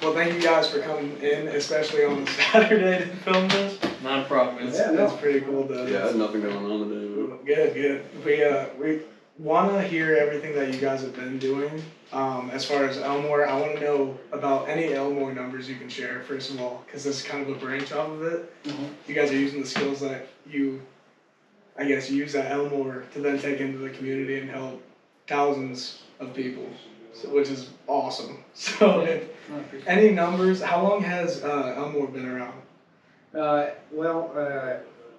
Well, thank you guys for coming in, especially on a Saturday to film this. Not a problem. It's pretty cool to. Yeah, I had nothing going on today. Good. We want to hear everything that you guys have been doing. As far as Elmore, I want to know about any Elmore numbers you can share, first of all, because this is kind of a branch off of it. Mm-hmm. You guys are using the skills that you, I guess, use at Elmore to then take into the community and help thousands of people, which is awesome. So, any numbers? How long has Elmore been around?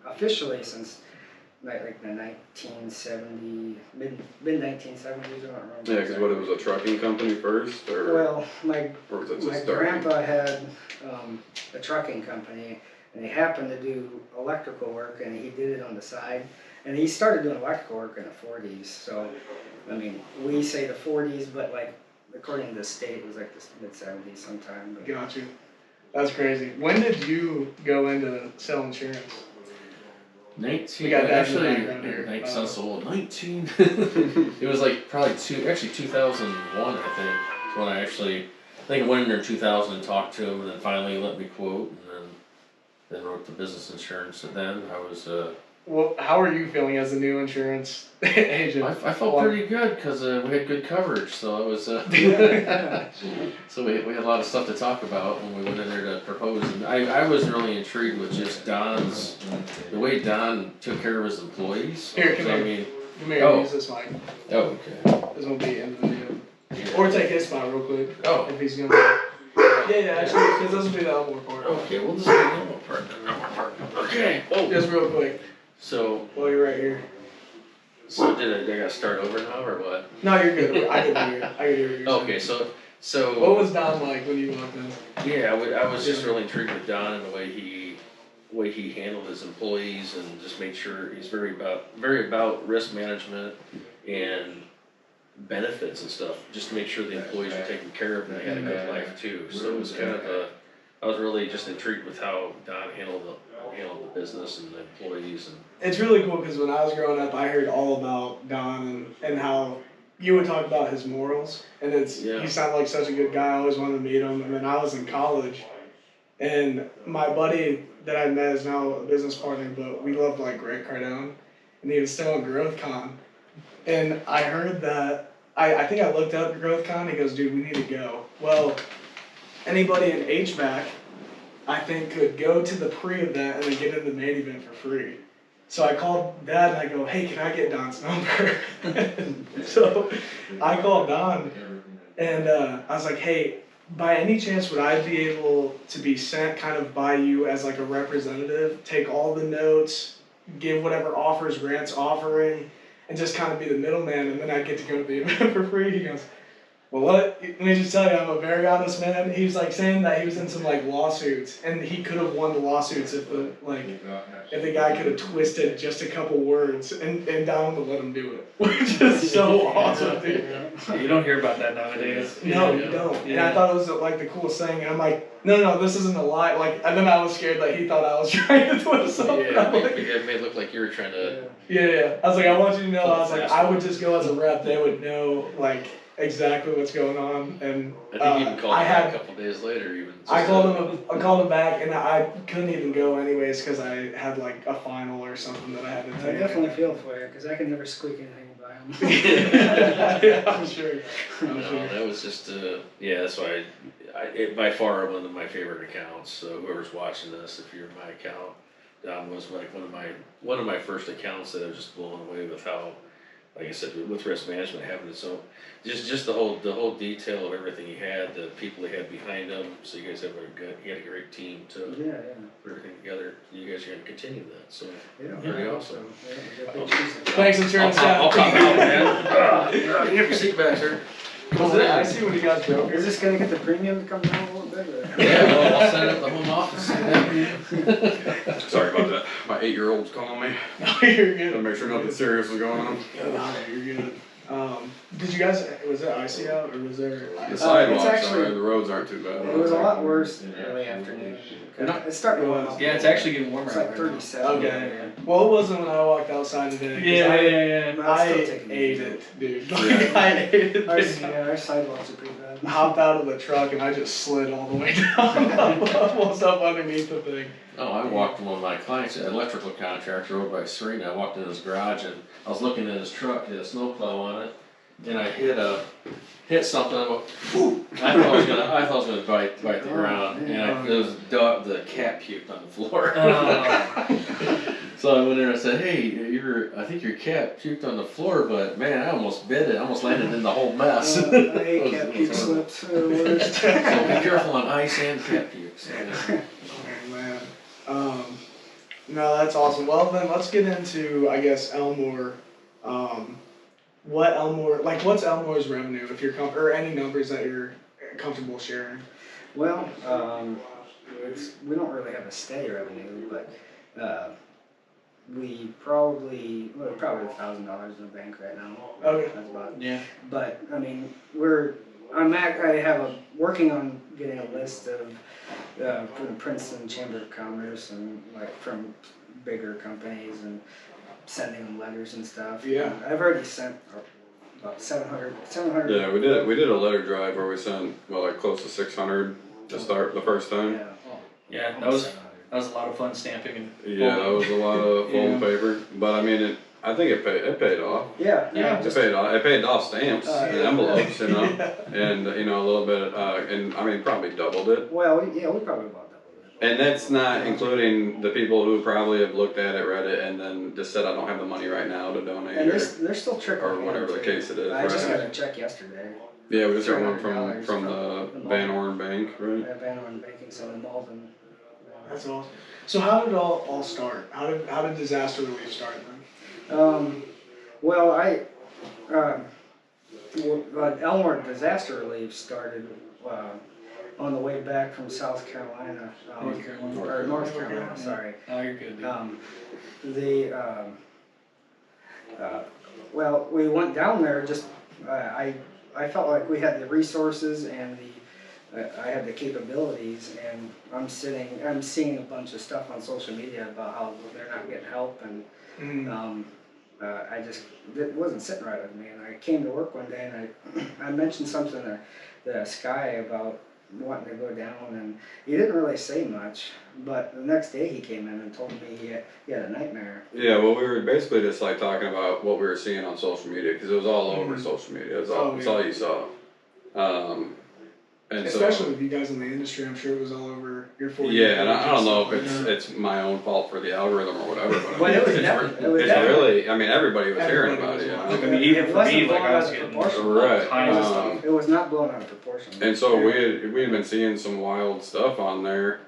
Officially since like the 1970, mid 1970s. I don't remember. Yeah, because what, it was a trucking company first, or? Well, or was it just my starting? grandpa had a trucking company, and he happened to do electrical work, and he did it on the side. And he started doing electrical work in the 40s. So, I mean, we say the 40s, but like according to the state, it was like the mid 70s sometime. But. Got you. That's crazy. When did you go into sell insurance? 19. We got that in the actually, background here. it sounds so old. 19. It was like probably 2001, I think. When I think I went in there in 2000 and talked to him, and then finally let me quote, and then wrote the business insurance. And then I was. Well, how are you feeling as a new insurance agent? I felt pretty good because we had good coverage, so it was. So we had a lot of stuff to talk about when we went in there to propose, and I was really intrigued with just the way Don took care of his employees. Here, come here. You may use this mic. Oh, okay. This will be in the video. Yeah. Or take his spot real quick. Oh. If he's gonna. Yeah, actually, because this will be the Elmore part. Okay, we'll just do the Elmore part. Okay. Oh. Just real quick. So. While you're right here. So did I gotta start over now or what? No, you're good. I can hear you. Okay, so. What was Don like when you walked in? Yeah, I was just really intrigued with Don and the way he handled his employees, and just made sure he's very about risk management and benefits and stuff, just to make sure the employees were taken care of and they had a good life too. So it was kind of I was really just intrigued with how Don handled the business and the employees. And it's really cool because when I was growing up, I heard all about Don and how you would talk about his morals, and he sounded like such a good guy. I always wanted to meet him. And then I was in college, and my buddy that I met is now a business partner, but we loved like Greg Cardone, and he was still in GrowthCon. And I heard that, I think I looked up GrowthCon, he goes, dude, we need to go. Well, anybody in HVAC, I think, could go to the pre-event and then get in the main event for free. So I called Dad and I go, hey, can I get Don's number? So I called Don and I was like, hey, by any chance would I be able to be sent kind of by you as like a representative, take all the notes, give whatever offers Grant's offering, and just kind of be the middleman, and then I get to go to the event for free? He goes, well, let me just tell you, I'm a very honest man. He was like saying that he was in some like lawsuits, and he could have won the lawsuits if the guy could have twisted just a couple words, and Don would let him do it, which is so awesome, dude. You don't hear about that nowadays. No, you don't. And I thought it was like the coolest thing. And I'm like, no, this isn't a lie. Like, and then I was scared that he thought I was trying to twist something. yeah, it made it look like you were trying to. Yeah. I was like, I want you to know. I was like, I would just go as a rep. They would know like exactly what's going on. And I think you even called him back a couple days later. I called him back, and I couldn't even go anyways because I had like a final or something that I had to take. I definitely feel for you because I can never squeak anything by him. Yeah, I'm sure. That was just that's why it by far one of my favorite accounts. So whoever's watching this, if you're in my account, Don was like one of my first accounts that I was just blown away with how, like I said, with risk management having its own, just the whole detail of everything he had, the people he had behind him. So you guys he had a great team to put everything together. You guys are going to continue that. So very awesome. Thanks, insurance guy. I'll cop out, man. You have your seat back, sir. I see what you guys do. Is this going to get the premium to come down a little bit? Or? Yeah, well, I'll set up the home office. Sorry about that. My 8-year-old's calling me. No, you're good. To make sure nothing serious is going on. You're good. Did you guys, was it icy out, or was there? The sidewalks, actually, the roads aren't too bad. It was a lot worse early afternoon. It's starting to warm up. Yeah, it's actually getting warmer. It's like out right now. 37. Okay. Well, it wasn't when I walked outside today. Yeah. I ate it, dude. I ate it. Our sidewalks are pretty bad. hopped out of the truck and I just slid all the way down, almost up underneath the thing. Oh, I walked one of my clients, an electrical contractor over by Serena. I walked in his garage and I was looking at his truck, he had a snowplow on it, and I hit something. I went, whoo! I thought I was gonna bite the ground, and it was the cat puked on the floor. So I went in and I said, "Hey, I think your cat puked on the floor, but man, I almost bit it. I almost landed in the whole mess." I hate cat puke slips. They're the worst. So be careful on ice and cat pukes. Oh man. No, that's awesome. Well then, let's get into, I guess, Elmore. What's Elmore's revenue, if you're or any numbers that you're comfortable sharing? Well, we don't really have a steady revenue, but we probably $1,000 in the bank right now. Okay. That's about it. Yeah. But I mean, working on getting a list of from the Princeton Chamber of Commerce and like from bigger companies and sending them letters and stuff. Yeah. I've already sent about 700. Yeah, we did a letter drive where we sent close to 600 to start the first time. Yeah. Yeah, that was a lot of fun stamping and. Yeah, that was a lot of foam paper, but I mean I think it paid off. Yeah. It paid off stamps and envelopes, you know, and a little bit, and I mean probably doubled it. Well, we probably about doubled it. And that's not including the people who probably have looked at it, read it, and then just said I don't have the money right now to donate, And they're still trickling. or whatever the case it is. I just right? got a check yesterday. Yeah, we just got one $300 from the Van Horn Bank, right? At Van Horn Banking Center in Malden. That's awesome. So how did it all start? How did Disaster Relief start then? Elmore Disaster Relief started on the way back from South Carolina. North Carolina, sorry. Oh, you're good, dude. We went down there just, I felt like we had the resources and I had the capabilities, and I'm seeing a bunch of stuff on social media about how they're not getting help, and it wasn't sitting right with me. And I came to work one day and I mentioned something to this guy about wanting to go down, and he didn't really say much, but the next day he came in and told me he had a nightmare. Yeah, well, we were basically just like talking about what we were seeing on social media, because it was all over social media. It's all you saw. And especially with you guys in the industry, I'm sure it was all over your 40. Yeah, and I don't know if it's my own fault for the algorithm or whatever, but Well, it's really, I mean, everybody was hearing about it. You know? I mean, even for me, like I was getting Right. all kinds of stuff. It was not blown out of proportion. And so we had been seeing some wild stuff on there,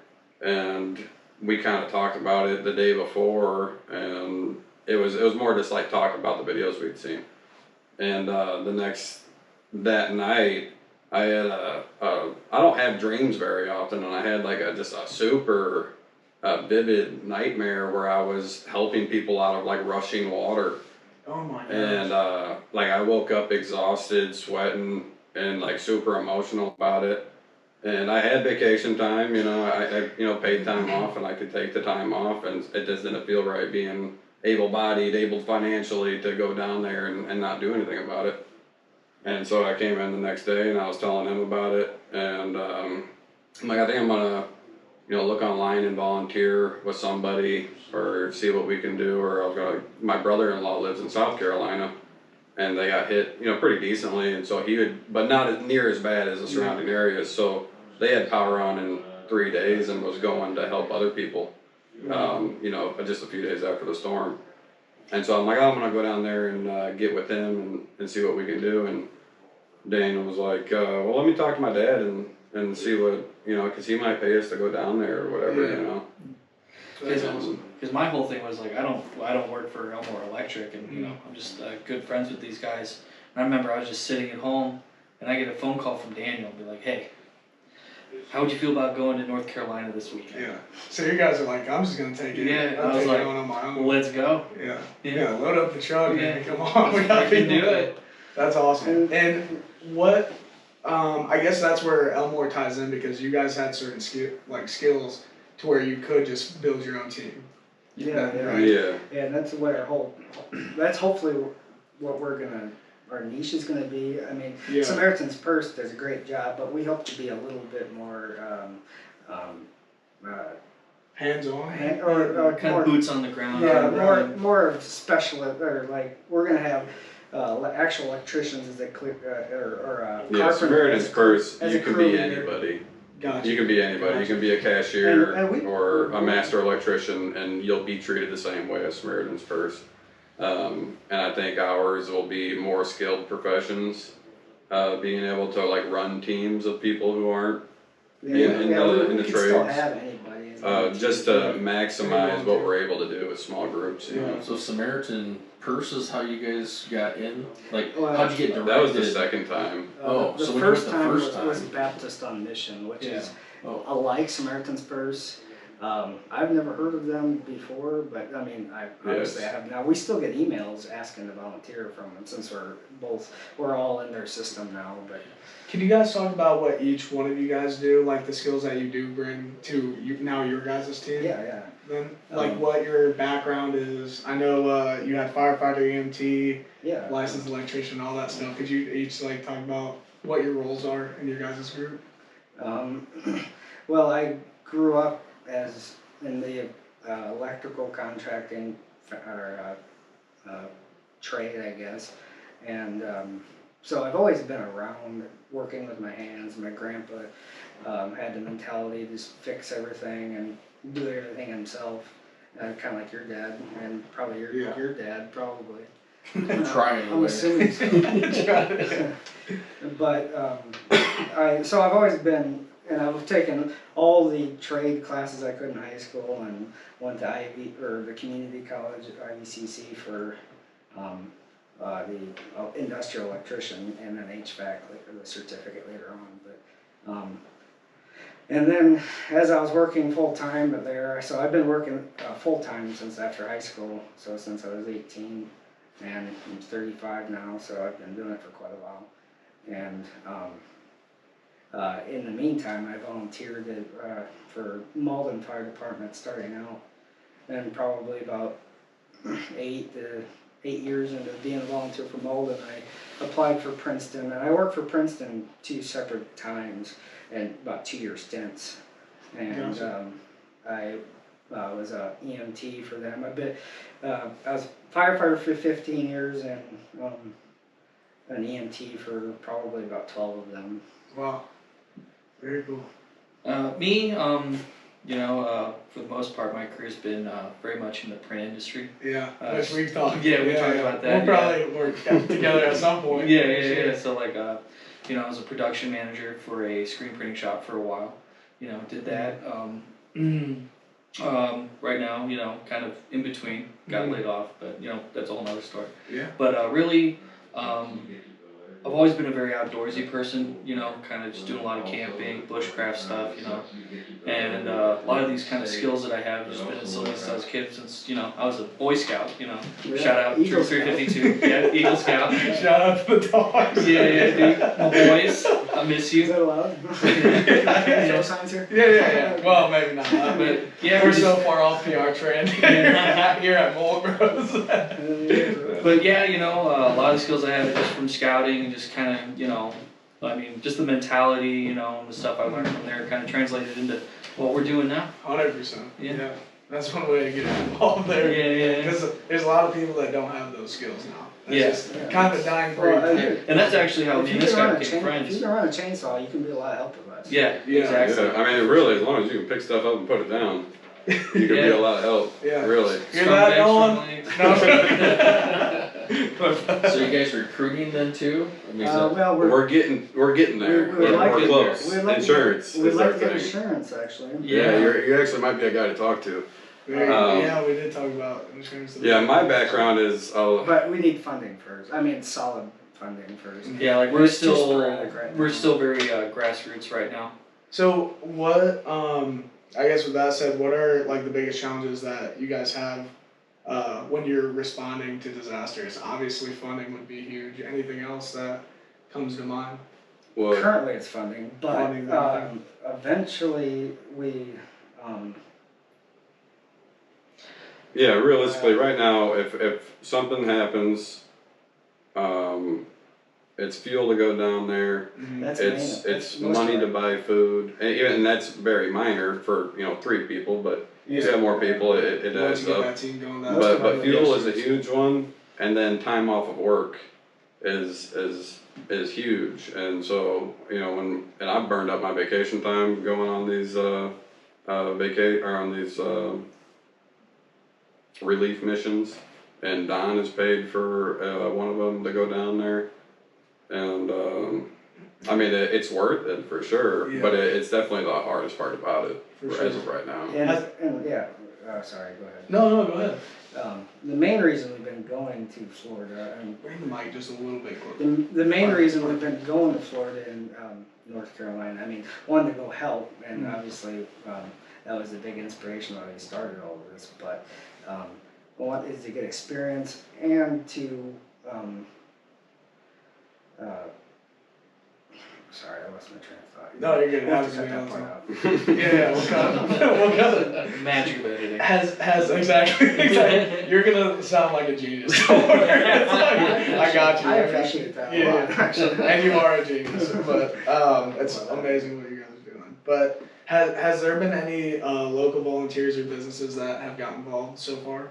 and we kind of talked about it the day before, and it was more just like talking about the videos we'd seen. And that night, I had I don't have dreams very often, and I had like just a super vivid nightmare where I was helping people out of like rushing water. Oh my gosh. And I woke up exhausted, sweating, and like super emotional about it. And I had vacation time, I paid time off, and I could take the time off, and it just didn't feel right being able-bodied, able financially to go down there and not do anything about it. And so I came in the next day and I was telling him about it, and I'm like, I think I'm gonna, look online and volunteer with somebody or see what we can do. Or I was gonna. My brother-in-law lives in South Carolina, and they got hit, pretty decently, and so he would, but not near as bad as the surrounding areas. So they had power on in 3 days and was going to help other people, just a few days after the storm. And so I'm like, I'm gonna go down there and get with him and see what we can do. And Daniel was like, well, let me talk to my dad and see what, because he might pay us to go down there or whatever, Because my whole thing was like, I don't work for Elmore Electric, and I'm just good friends with these guys. And I remember I was just sitting at home, and I get a phone call from Daniel, and be like, hey, how would you feel about going to North Carolina this weekend? Yeah. So you guys are like, I'm just gonna take it. Yeah. I'm I was like, going on my own. let's go. Yeah. Yeah. Load up the truck. Yeah. Man. Come on. We got can people. do it. That's awesome. And what? I guess that's where Elmore ties in, because you guys had certain skills to where you could just build your own team. Yeah. Yeah. Yeah, and that's what that's hopefully what we're gonna our niche is gonna be. I mean, Yeah. Samaritan's Purse does a great job, but we hope to be a little bit more, Hands on. Kind of boots on the ground. yeah, kind of more of specialist, or like, we're gonna have, actual electricians as a Yeah, carpenter. Samaritan's Purse, as you a can crew be leader. anybody. Gotcha. You can be anybody. You can be a cashier And or a master electrician, and you'll be treated the same way as Samaritan's Purse. And I think ours will be more skilled professions, being able to like run teams of people who aren't in the we can still trades. have anybody. as an Just to maximize what we're able to do with small groups. You know? So Samaritan Purse is how you guys got in? Like, Well, how'd you get directed? That was the second time. Oh, the so when you first went the time first was time- Baptist on Mission, which Yeah. is Oh. like Samaritan's Purse. I've never heard of them before, but I mean, obviously I have now. We still get emails asking to volunteer from them since we're all in their system now. But Can you guys talk about what each one of you guys do, like the skills that you do bring to now your guys' team? yeah. Then, like what your background is. I know you had firefighter, EMT, Yeah. licensed electrician, all that stuff. Could you each like talk about what your roles are in your guys' group? Well, I grew up as in the electrical contracting or trade, I guess, and so I've always been around working with my hands. My grandpa had the mentality to just fix everything and do everything himself, kind of like your dad, and probably your dad probably. Trying I'm away. assuming so. But so I've always been, and I've taken all the trade classes I could in high school, and went to the community college at IVCC for the industrial electrician, and then HVAC, the certificate later on. But and then as I was working full time there, so I've been working full time since after high school, so since I was 18. And I'm 35 now, so I've been doing it for quite a while. And in the meantime, I volunteered for Malden Fire Department starting out, and probably about 8 years into being a volunteer for Malden, I applied for Princeton, and I worked for Princeton 2 separate times and about 2-year stints. And I was a EMT for them. I was a firefighter for 15 years and an EMT for probably about 12 of them. Wow, very cool. Me, for the most part, my career's been very much in the print industry. Yeah, which we've talked. Yeah, we talked about that. We'll probably work together at some point. Yeah. So like, I was a production manager for a screen printing shop for a while. Did that. Right now, kind of in between, got laid off, but that's a whole nother story. Yeah. But really, I've always been a very outdoorsy person, kind of just doing a lot of camping, bushcraft stuff, and a lot of these kind of skills that I have just been instilled since I was a kid, since, I was a Boy Scout, shout out Eagle Troop 352, yeah, Eagle Scout. Shout out to the dogs. Yeah, dude, my boys, I miss Is you. that allowed? No signs here? Yeah. Well, maybe not. But yeah, We're so far off PR trend here at Mold Bros. But yeah, a lot of the skills I have are just from scouting and just kind of, just the mentality, and the stuff I learned from there kind of translated into what we're doing now. 100%. Yeah. That's one way to get involved there. Yeah. Because there's a lot of people that don't have those skills now. That's Yeah. just kind of a dying breed. Well, And that's actually how me and this guy became If friends. you can run a chainsaw, you can be a lot of help with us. Yeah, Yeah. exactly. Yeah, I mean, really, as long as you can pick stuff up and put it down, you can be Yeah. a lot of help. Yeah. Really. Hear that, Nolan? So you guys recruiting then too? I mean, is that- Well, We're getting there. we would like We're to- close. we'd like to Insurance We'd is like our to get thing. insurance, actually. Yeah, you actually might be a guy to talk to. Yeah, we did talk about insurance. Yeah, my background is But we need funding first. I mean, solid funding first. Yeah, like It's too sporadic right we're now. still very grassroots right now. So what? I guess with that said, what are like the biggest challenges that you guys have when you're responding to disasters? Obviously, funding would be huge. Anything else that comes to mind? well, Currently, it's funding, but Funding, eventually we. yeah, realistically, right now, if something happens, it's fuel to go down there. That's It's main- it's most money of to it. buy food, and that's very minor for 3 people, but you have more people, it Once adds you get up. that team going, Most that's of our But fuel is a locations- huge one, and then time off of work is huge, and so and I've burned up my vacation time going on these relief missions, and Don is paid for one of them to go down there, and I mean it's worth it for sure, Yeah. but it's definitely the hardest part about it For sure. as of right now. And yeah, sorry, go ahead. No, go ahead. The main reason we've been going to Florida, and Bring the mic just a little bit closer. the main reason we've been going to Florida and North Carolina, I mean, one, to go help, and obviously that was the big inspiration why we started all of this, but one is to get experience and to, sorry, I lost my train of thought. No, you're good. We'll have to Happens cut to me that all the part out. Yeah, we'll cut it. We'll cut it. Magic of editing. Has exactly. You're gonna sound like a genius. Don't worry. It's like, I got you. I got you. appreciate that a Yeah, lot, actually. and you are a genius. But it's amazing what you guys are doing. But has there been any local volunteers or businesses that have got involved so far?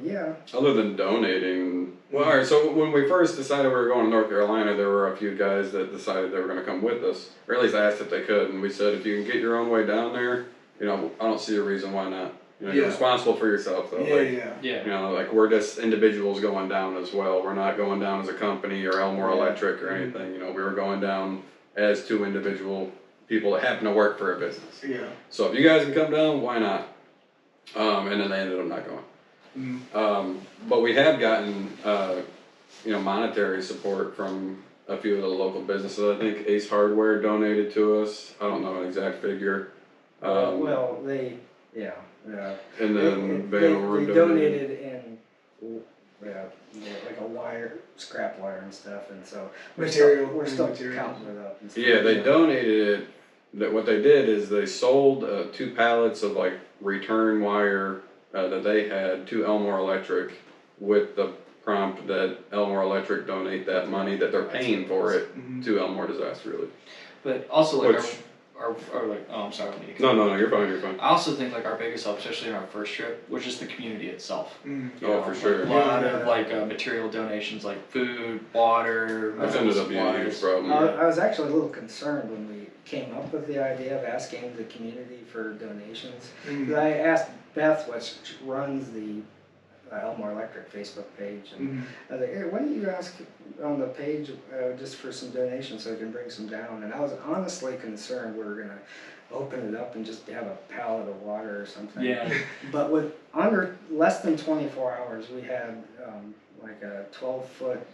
Yeah. Other than donating, well, alright, so when we first decided we were going to North Carolina, there were a few guys that decided they were going to come with us, or at least asked if they could, and we said, if you can get your own way down there, I don't see a reason why not. You're Yeah. responsible for yourself, though. Yeah. Yeah. Like we're just individuals going down as well. We're not going down as a company or Elmore Electric or anything. We were going down as 2 individual people that happen to work for a business. Yeah. So if you guys can come down, why not? And then they ended up not going. But we have gotten, monetary support from a few of the local businesses. I think Ace Hardware donated to us. I don't know an exact figure. And then they Van Orn donated in like a wire, scrap wire and stuff, and so we're still counting it up. And stuff. Yeah, they donated it. What they did is they sold 2 pallets of like return wire that they had to Elmore Electric with the prompt that Elmore Electric donate that money that they're paying for it to Elmore Disaster Relief. But also like Which- our like, oh, I'm sorry. I need to No, you're fine. I also think like our biggest help, especially on our first trip, was just the community itself. Mm. You Oh, know, for sure. A lot Yeah. of like material donations, like food, water, That's ended up being a huge supplies. problem. I was actually a little concerned when we came up with the idea of asking the community for donations. I asked Beth, which runs the Elmore Electric Facebook page, and I was like, hey, why don't you ask on the page just for some donations so I can bring some down? And I was honestly concerned we were going to open it up and just have a pallet of water or something. Yeah. But with under less than 24 hours, we had like a 12-foot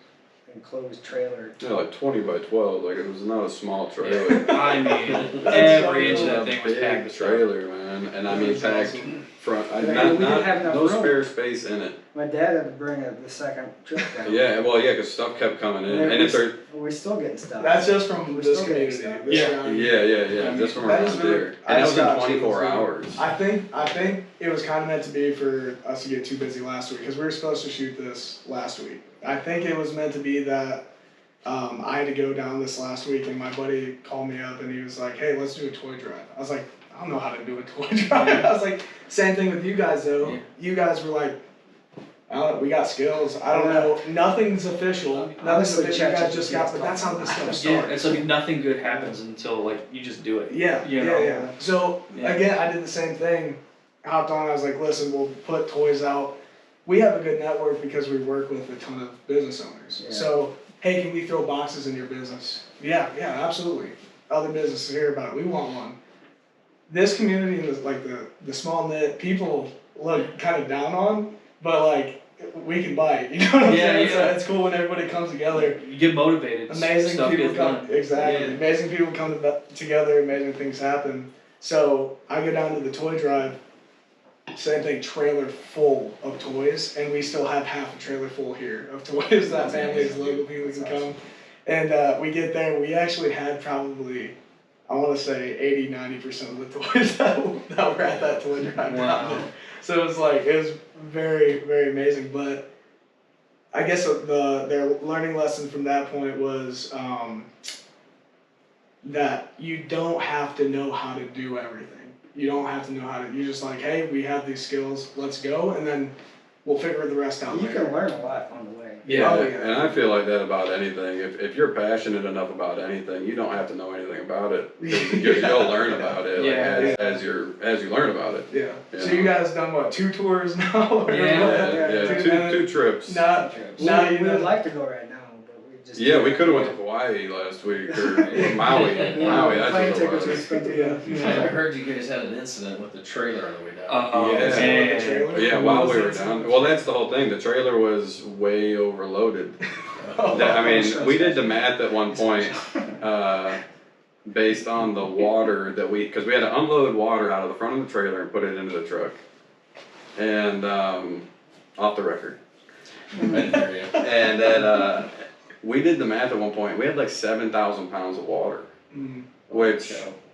enclosed trailer. Yeah, like 20 by 12. Like it was not a small trailer. I mean, That's every so inch of cool. that thing was Big packed with stuff. trailer, man, and I mean That's packed awesome. front. We didn't have enough no room. spare space in it. My dad had to bring the second trip down. Yeah, because stuff kept coming in, and if they're We're still getting stuff. That's just from We're this still getting community. stuff. This Yeah. surrounding- yeah, just from That around is really- there, and that was in got you. 24 hours. I think it was kind of meant to be for us to get too busy last week because we were supposed to shoot this last week. I think it was meant to be that I had to go down this last week, and my buddy called me up and he was like, "Hey, let's do a toy drive." I was like, "I don't know how to do a toy drive." I was like, "Same thing with you guys though. Yeah. You guys were like, we got skills. I don't know. Nothing's official. Nothing's Honestly, official. You guys ChatGPT just got, is but that's how this stuff starts." Yeah, it's like nothing good happens until like you just do it. Yeah, You know? yeah. So Yeah. again, I did the same thing. Hopped on. I was like, "Listen, we'll put toys out. We have a good network because we work with a ton of business owners. Yeah. So hey, can we throw boxes in your business? Yeah, absolutely. Other businesses hear about it. We want one." This community, like the small knit people, look kind of down on, but like we can bite. You know what I'm Yeah, saying? So yeah. it's cool when everybody comes together. You get motivated. Amazing stuff people gets come done. exactly. Yeah. Amazing people come together. Amazing things happen. So I go down to the toy drive. Same thing, trailer full of toys, and we still have half a trailer full here of toys that families, local people can come. And we get there, we actually had probably, I want to say 80-90% of the toys that were at that toy drive. Wow. So it was very, very amazing. But I guess their learning lesson from that point was that you don't have to know how to do everything. You don't have to know how to. You're just like, hey, we have these skills, let's go, and then we'll figure the rest out. You later. can learn a lot on the way. Yeah, Oh, yeah. and I feel like that about anything. If you're passionate enough about anything, you don't have to know anything about it. You'll learn about it as you learn about it. Yeah. You So know? you guys done what, 2 tours now? Yeah, two trips. Not, We now you would know. like to go right now, but we just. Yeah, we could have went to Hawaii last week or Maui. Maui, that's Plane what it tickets are was. expensive. Yeah. I heard you guys had an incident with the trailer on the way down. Yeah, while we were down. Well, that's the whole thing. The trailer was way overloaded. I mean, we did the math at one point based on the water that because we had to unload water out of the front of the trailer and put it into the truck. And off the record. I didn't hear you. And that we did the math at one point. We had like 7,000 pounds of water, which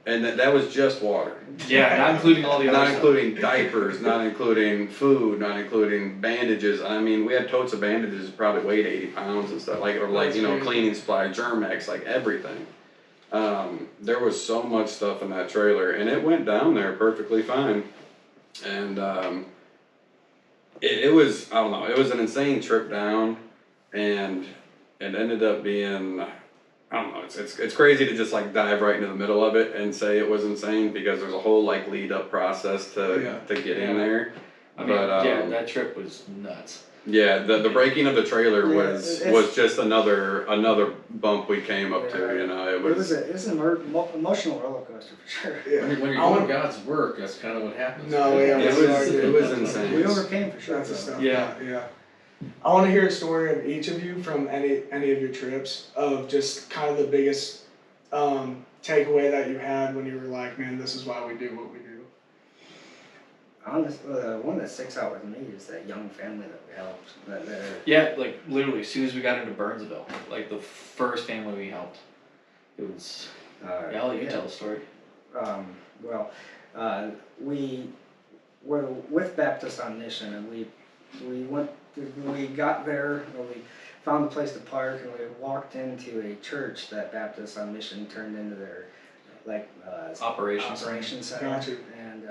and that was just water. Yeah, not including all the other Not stuff. including diapers, not including food, not including bandages. I mean, we had totes of bandages that probably weighed 80 pounds and stuff, like, or like, That's you know, crazy. cleaning supply, Germex, like everything. There was so much stuff in that trailer, and it went down there perfectly fine. And it was, I don't know, it was an insane trip down, and it ended up being, I don't know, it's crazy to just like dive right into the middle of it and say it was insane, because there's a whole like lead up process to get in there. I mean, But that trip was nuts. yeah, the breaking of the trailer Yeah, was just another bump we came up to, you know. It was It's an emotional roller coaster for sure. Yeah. When you're doing God's work, that's kind of what happens. No, yeah, it was insane. We overcame for sure. That's the though. stuff. Yeah. I want to hear a story of each of you from any of your trips, of just kind of the biggest takeaway that you had when you were like, man, this is why we do what we do. Honestly, the one that sticks out with me is that young family that we helped. Yeah, like literally, as soon as we got into Burnsville, like the first family we helped, it was. Yeah, I'll let you tell the story. We were with Baptist on Mission, and we got there, and we found a place to park, and we walked into a church that Baptist on Mission turned into their operations center. Gotcha. And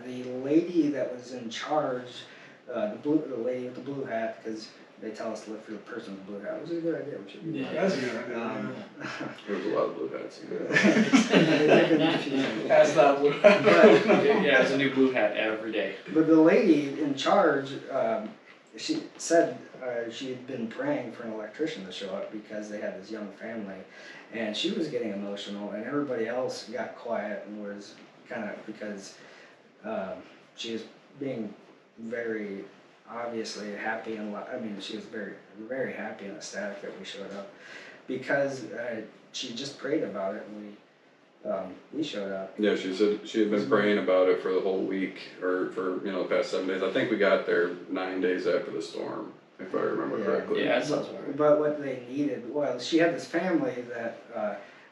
the lady that was in charge, the lady with the blue hat, because they tell us to look for the person with the blue hat, which is a good idea. We should do that. That's a good idea. there was a lot of blue hats. That's not blue. Yeah, it's a new blue hat every day. But the lady in charge, she said she had been praying for an electrician to show up because they had this young family, and she was getting emotional, and everybody else got quiet and was kind of, because she was being very obviously happy, and I mean, she was very, very happy and ecstatic that we showed up, because she just prayed about it, and we showed up. Yeah, she said she had been praying about it for the whole week, or for, you know, the past 7 days. I think we got there 9 days after the storm, if I remember correctly. Yeah, that sounds right. But what they needed, well, she had this family that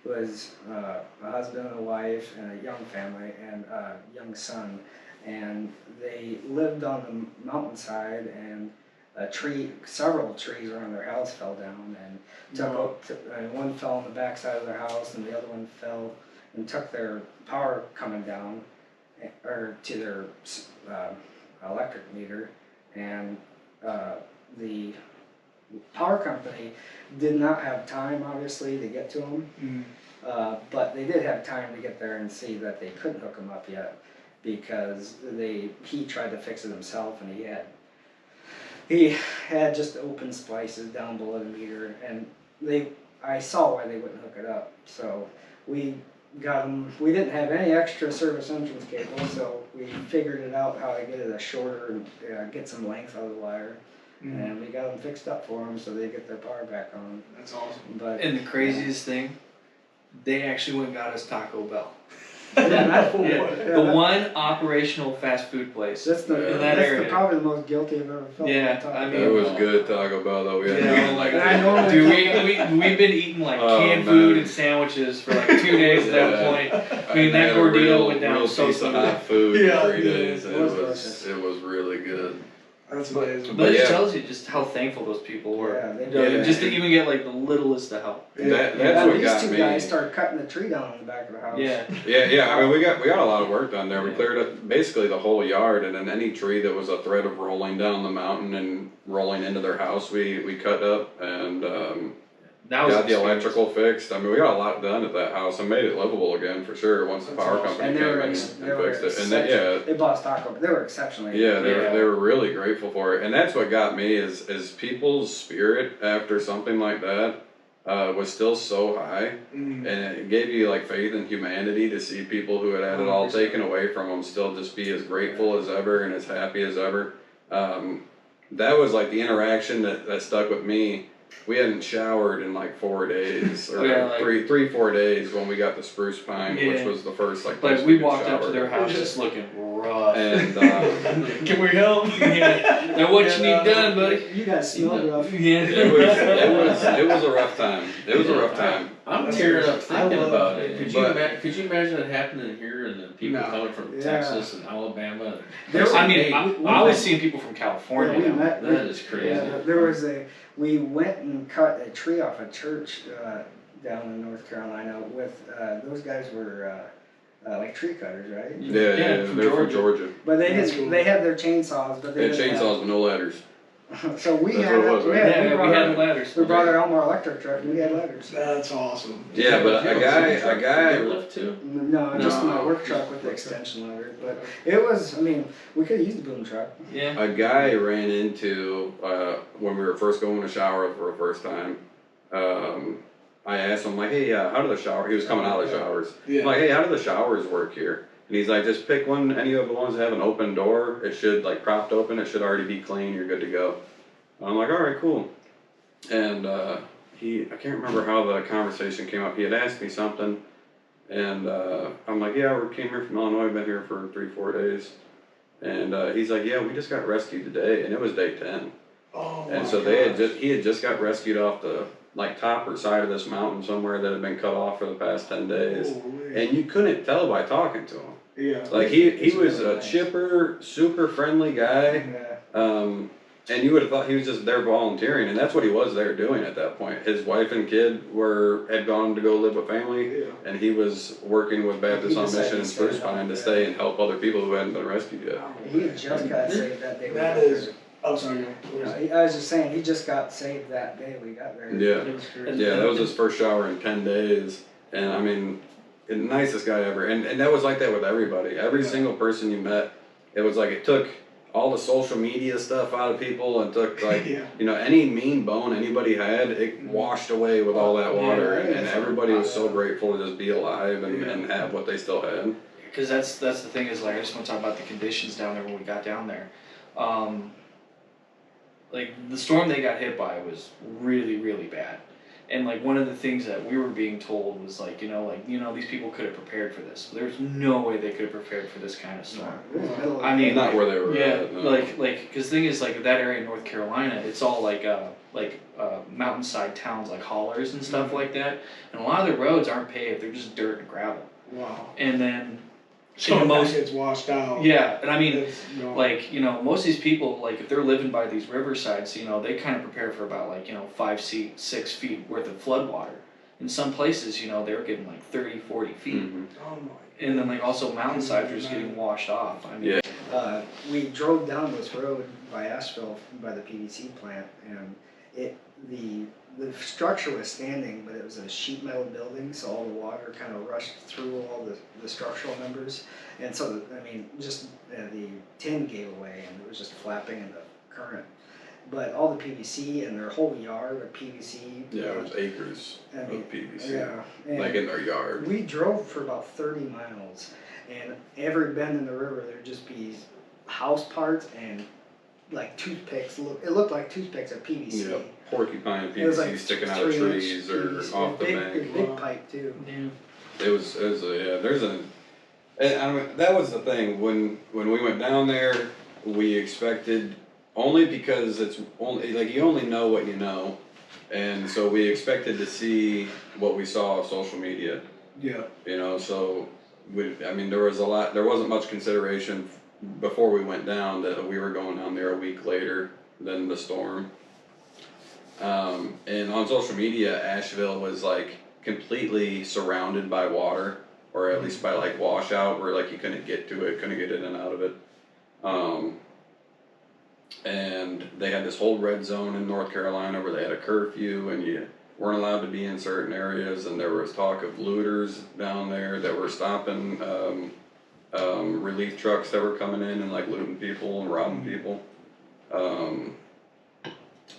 was a husband and a wife and a young family and a young son, and they lived on the mountainside, and several trees around their house fell down, and and one fell on the backside of their house, and the other one fell and took their power coming down, or to their electric meter, and the power company did not have time, obviously, to get to them, but they did have time to get there and see that they couldn't hook them up yet, because he tried to fix it himself, and he had just open splices down below the meter, and I saw why they wouldn't hook it up, so we got them. We didn't have any extra service entrance cable, so we figured it out how to get it a shorter and get some length out of the wire. And we got them fixed up for them so they get their power back on. That's awesome. But And the craziest thing, they actually went and got us Taco Bell. The one operational fast food place. That's probably the most guilty I've ever felt. Yeah, Taco I mean, It was good Taco Bell though. We had Yeah, like, I know. dude, we've been eating like canned food and sandwiches for like 2 days at that point. I mean, that ordeal went down so piece of smooth. hot food Yeah, in 3 days. it was delicious. It was really good. That's amazing. But it just yeah. tells you just how thankful those people were. Yeah, they You know, did. just to even get like the littlest of help. That's Yeah, what these got two me. guys started cutting the tree down in the back of the house. Yeah. Yeah. I mean, we got a lot of work done there. We cleared up basically the whole yard, and then any tree that was a threat of rolling down the mountain and rolling into their house, we cut up and That was got the experience. electrical fixed. I mean, we got a lot done at that house and made it livable again for sure once the That's power awesome. company And they came were in ex- and they were fixed it. And they, They bought stock up. They were exceptionally. yeah, they Yeah. were really grateful for it, and that's what got me is people's spirit after something like that was still so high, and it gave you like faith in humanity to see people who had it all 100%. taken away from them still just be as grateful as ever and as happy as ever. That was like the interaction that stuck with me. We hadn't showered in like 4 days or Yeah, like- 4 days when we got the spruce pine, which Yeah. was the first like place Like we could walked up to shower. their house just looking rough. And Can we help? Yeah. Now what you need done, buddy? You guys smell rough. Yeah. it was a rough time. It was a rough time. I'm tearing up thinking love about it. it. Could But- you imagine it happening here and the people No. coming from Yeah. Texas and Alabama? I mean, Hey, I was seeing people from California. Yeah, we now. met. that is crazy. Yeah, there was we went and cut a tree off a church down in North Carolina with, those guys were, like tree cutters, right? Yeah, from they're from Georgia. But they That's didn't, cool. they had their chainsaws, but They they had didn't chainsaws with no ladders. So we That's had, what it was, right? Yeah, we brought had our, ladders. we brought our Elmore electric truck and we had ladders. That's awesome. Yeah, but a guy. lift too. No, just No. my work truck with the extension loader, but it was, I mean, we could've used the boom truck. Yeah. A guy ran into when we were first going to shower for the first time. I asked him like, "Hey, how do the shower?" He was coming out of the showers. Yeah. I'm like, "Hey, how do the showers work here?" And he's like, "Just pick one. Any of the ones that have an open door. It should like propped open. It should already be clean. You're good to go." And I'm like, "All right, cool." And I can't remember how the conversation came up. He had asked me something, and I'm like, "Yeah, we came here from Illinois. Been here for 3-4 days." And he's like, "Yeah, we just got rescued today, and it was day 10." Oh And my so gosh. he had just got rescued off the like top or side of this mountain somewhere that had been cut off for the past 10 days. Holy. And you couldn't tell by talking to him. Yeah. Like he He's was really a nice. chipper, super friendly guy. Yeah. And you would have thought he was just there volunteering, and that's what he was there doing at that point. His wife and kid had gone to go live with family, Yeah. and he was working with Baptist He on decided Mission to and stay Spruce home, Pine to yeah. stay and help other people who hadn't been rescued yet. He had just got saved that day. we That got is. there. Oh, sorry. I was just saying, he just got saved that day we got there. Yeah. It was crazy. Yeah, that was his first shower in 10 days. And I mean, the nicest guy ever. And that was like that with everybody. Every Yeah. single person you met, it was like it took all the social media stuff out of people and took like, Yeah. you know, any mean bone anybody had, it washed away with all that water. Yeah, and yeah. everybody was so grateful to just be alive and have what they still had. Because that's the thing is like I just want to talk about the conditions down there when we got down there. Like the storm they got hit by was really really bad, and like one of the things that we were being told was like these people could have prepared for this. There's no way they could have prepared for this kind of storm. It was middle of I the mean, day. Not where they were Yeah, at. No. like because the thing is like that area in North Carolina, it's all like mountainside towns like hollers and stuff like that, and a lot of the roads aren't paved; they're just dirt and gravel. Wow. And then So most most gets washed out. yeah, and I mean. It's gone. Like, most of these people, like, if they're living by these riversides, they kind of prepare for about, 6 feet worth of flood water. In some places, they were getting, 30, 40 feet. Mhm. Oh my. And then, also mountainsides were just getting washed off. I mean, Yeah. We drove down this road by Asheville by the PVC plant, and the structure was standing, but it was a sheet metal building, so all the water kind of rushed through all the structural members, and so the tin gave away, and it was just flapping in the current. But all the PVC and their whole yard of PVC. Yeah, it was acres I mean, of PVC. Yeah. And Like in their yard. we drove for about 30 miles, and every bend in the river there'd just be house parts and like toothpicks. It looked like toothpicks of PVC. Yeah. Porcupine It was PVC like sticking out of 3-inch trees or PVC, off the big, bank. Big pipe too. yeah. It was and I mean, that was the thing, when we went down there, we expected, only because it's only, like, you only know what you know, and so we expected to see what we saw on social media, Yeah. so there wasn't much consideration before we went down that we were going down there a week later than the storm. And on social media, Asheville was like completely surrounded by water, or at least by like washout, where like you couldn't get to it, couldn't get in and out of it. And they had this whole red zone in North Carolina where they had a curfew and you weren't allowed to be in certain areas, and there was talk of looters down there that were stopping relief trucks that were coming in and like looting people and robbing people.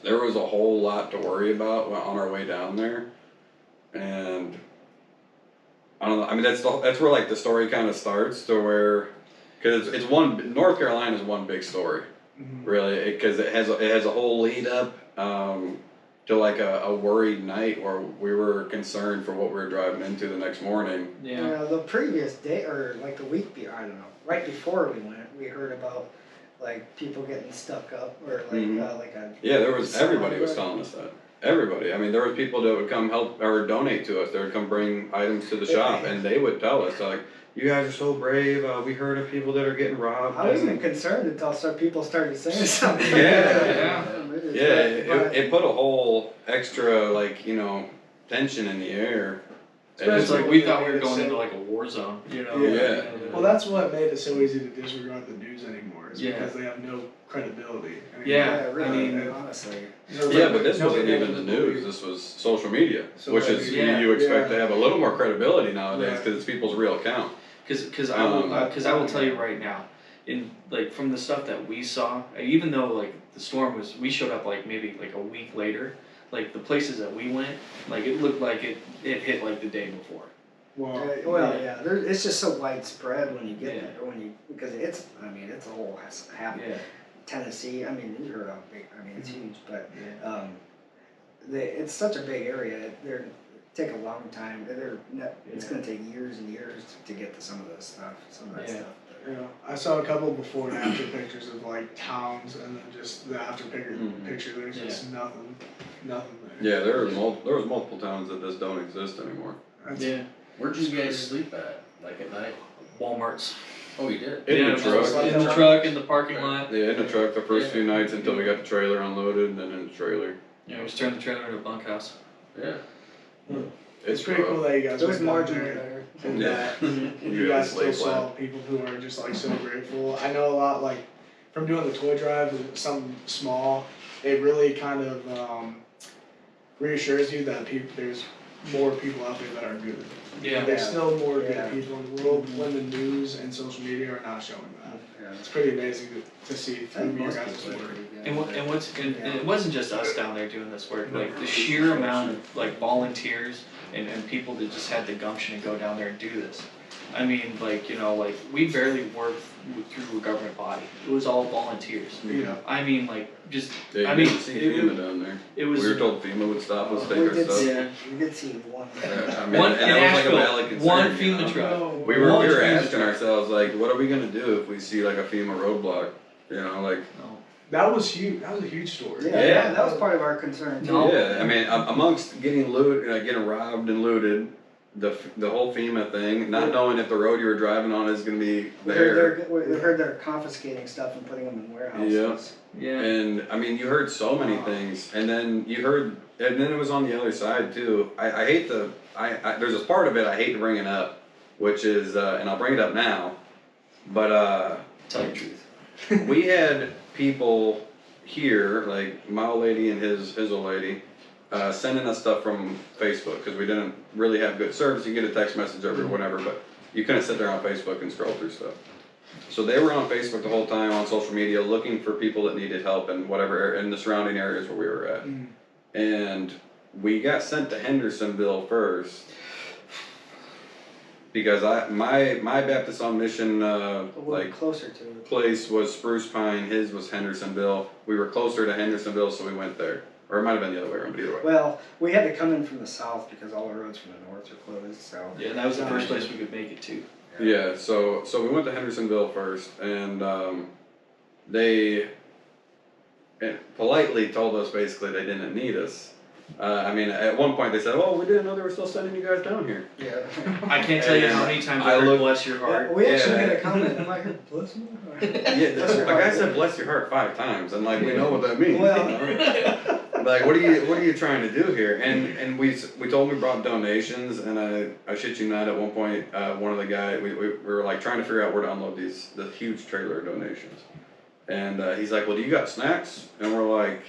There was a whole lot to worry about on our way down there, and I don't know. I mean, that's where like the story kind of starts, to where, because it's one, North Carolina is one big story, really, because it has a whole lead up to like a worried night where we were concerned for what we were driving into the next morning. Yeah. The previous day, or like the week I don't know, right before we went, we heard about like people getting stuck up, or like yeah, everybody was telling us that. Everybody. I mean, there were people that would come help or donate to us. They would come bring items to the shop, and they would tell us like, "You guys are so brave. We heard of people that are getting robbed." I wasn't concerned until people started saying something. It put a whole extra like tension in the air. It's like we thought we were going into like a war zone, Yeah. Well, that's what made it so easy to disregard the news anymore, is because they have no credibility. Really, honestly. Yeah, but this wasn't even the news. This was social media, which is you expect to have a little more credibility nowadays because it's people's real account. Because I will tell you right now, in like from the stuff that we saw, even though like the storm we showed up like maybe like a week later. Like the places that we went, like it looked like it hit like the day before. It's just so widespread when you get there, because it's a whole half Tennessee. I mean, you heard how big. I mean, it's huge, but it's such a big area. They take a long time. It's going to take years and years to get to some of this stuff. Some of that stuff. Yeah, I saw a couple before and after pictures of like towns, and then just the after picture. There's just nothing there. Yeah, there was multiple towns that just don't exist anymore. Where'd you guys sleep at? Like at night? Walmart's. Oh, you did? In the truck. In the truck, in the parking lot. Yeah, in the truck the first few nights until we got the trailer unloaded, and then in the trailer. Yeah, we just turned the trailer into a bunkhouse. Yeah. It's pretty cool that you guys There was went down margin there. there. And you guys still saw people who are just like so grateful. I know a lot, like from doing the toy drive, something small, it really kind of reassures you that there's more people out there that are good. Yeah. There's still more good people in the world when the news and social media are not showing that. Yeah. It's pretty amazing to see through your guys' work. And it wasn't just us down there doing this work. Like the sheer amount of like volunteers and people that just had the gumption to go down there and do this. I mean, like we barely worked through a government body. It was all volunteers. Yeah. I mean, like just. See FEMA down there. It was. We were told FEMA would stop us, take our stuff. We did see one. One in Asheville. Valid concern, one FEMA truck. We were asking ourselves like, what are we gonna do if we see like a FEMA roadblock? That was huge. That was a huge story. Yeah, that was part of our concern too. Yeah, I mean, amongst getting getting robbed and looted, the whole FEMA thing, not knowing if the road you were driving on is going to be there. We heard they're confiscating stuff and putting them in warehouses. Yeah. And I mean, you heard so many things, and then you heard, and then it was on the other side too. I hate there's a part of it I hate to bring it up, which is, and I'll bring it up now, but tell you the truth. We had people here, like my old lady and his old lady, sending us stuff from Facebook because we didn't really have good service. You get a text message or whatever, but you couldn't sit there on Facebook and scroll through stuff. So they were on Facebook the whole time, on social media, looking for people that needed help in whatever, in the surrounding areas where we were at. And we got sent to Hendersonville first. Because my Baptist on Mission closer to place was Spruce Pine, his was Hendersonville. We were closer to Hendersonville, so we went there. Or it might have been the other way around, but either way. Well, we had to come in from the south because all the roads from the north are closed. So yeah, that was the first place we could make it to. Yeah, so we went to Hendersonville first, and they politely told us basically they didn't need us. I mean, at one point they said, "Oh, we didn't know they were still sending you guys down here." Yeah. I can't tell you how many times I heard "bless your heart." We actually Yeah. had a comment. Am I heard bless me? Yeah, a guy said "bless your heart" 5 times, and like we know what that means. Well- you know? Like, what are you trying to do here? And we told him we brought donations, and I shit you not, at one point, one of the guys, we were like trying to figure out where to unload the huge trailer of donations, and he's like, "Well, do you got snacks?" And we're like,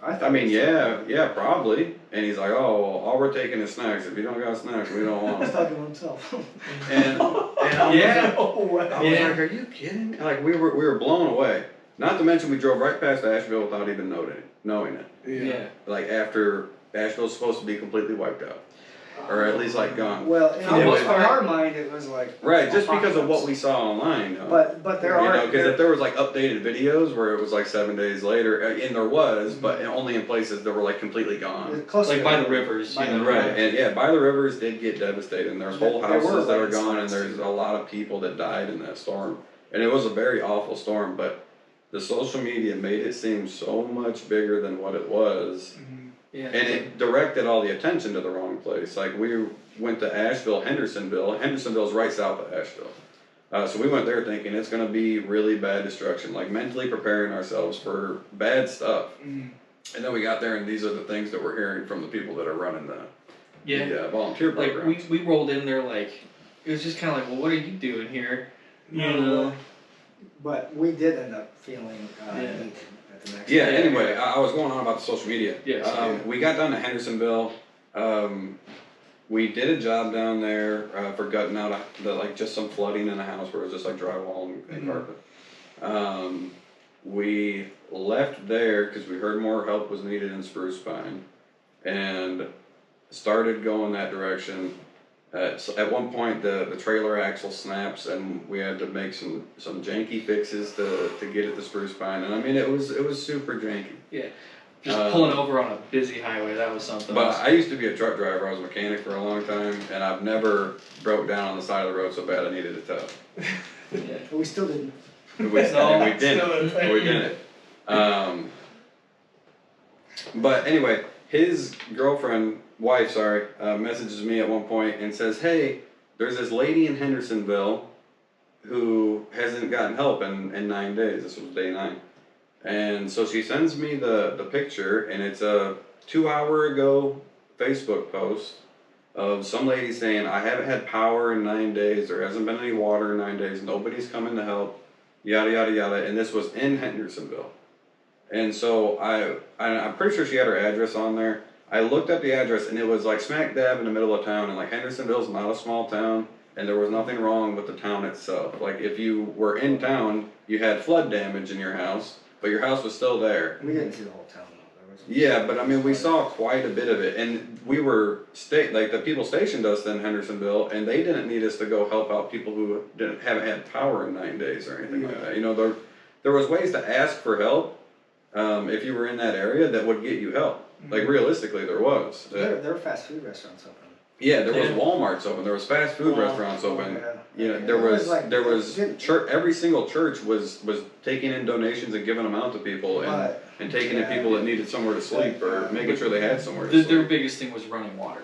I mean, yeah, probably. And he's like, "Oh, well, all we're taking is snacks. If you don't got snacks, we don't want He's them." talking to himself. And I Yeah. was like, "Are you kidding?" Like we were blown away. Not to mention we drove right past Asheville without even knowing it. Yeah. Like after Asheville's supposed to be completely wiped out, or at least like gone. Well, in For the most part- our mind, it was like Right, just because of what we saw online. But there are because if there was like updated videos where it was like 7 days later, and there was, but only in places that were like completely gone. close Like to by the rivers, you know. Right, and yeah, by the rivers did get devastated, and there's whole There were houses that are gone, and landslides, there's a lot of people that died in that storm. And it was a very awful storm, but the social media made it seem so much bigger than what it was. Yeah. And it directed all the attention to the wrong place. Like we went to Asheville, Hendersonville. Hendersonville's right south of Asheville. So we went there thinking it's going to be really bad destruction, like mentally preparing ourselves for bad stuff. And then we got there, and these are the things that we're hearing from the people that are running the volunteer Like programs. we rolled in there like it was just kind of like, well, what are you doing here? You know. But we did end up feeling Yeah. needed at the next. Yeah, Yeah. anyway, I was going on about the social media. Yes. We got down to Hendersonville. We did a job down there for gutting out just some flooding in a house where it was just like drywall and carpet. We left there because we heard more help was needed in Spruce Pine, and started going that direction. So at one point, the trailer axle snaps, and we had to make some janky fixes to get it to Spruce Pine. And I mean, it was super janky. Yeah. Just pulling over on a busy highway, that was something. But I used to be a truck driver. I was a mechanic for a long time, and I've never broke down on the side of the road so bad I needed a tow. Yeah. But we still didn't. We No, didn't. We didn't. But anyway, his wife, messages me at one point and says, "Hey, there's this lady in Hendersonville who hasn't gotten help in 9 days." This was day 9. And so she sends me the picture, and it's a 2-hour ago Facebook post of some lady saying, "I haven't had power in 9 days, there hasn't been any water in 9 days, nobody's coming to help, yada yada yada," and this was in Hendersonville. And so I'm pretty sure she had her address on there. I looked up the address, and it was like smack dab in the middle of town, and like Hendersonville's not a small town, and there was nothing wrong with the town itself. Like if you were in town, you had flood damage in your house, but your house was still there. We didn't see the whole town though. There was Yeah, but I mean, we saw quite a bit of it, and we were like the people stationed us in Hendersonville, and they didn't need us to go help out people who haven't had power in 9 days or anything like that. You know, there was ways to ask for help if you were in that area that would get you help. Like realistically, there was. there were fast food restaurants open. Yeah, there was Walmarts open. There was fast food restaurants open. Yeah. You know, Yeah, there was church. Every single church was taking in donations and giving them out to people, and taking in people that needed somewhere to sleep or making sure they had somewhere to sleep. Their biggest thing was running water.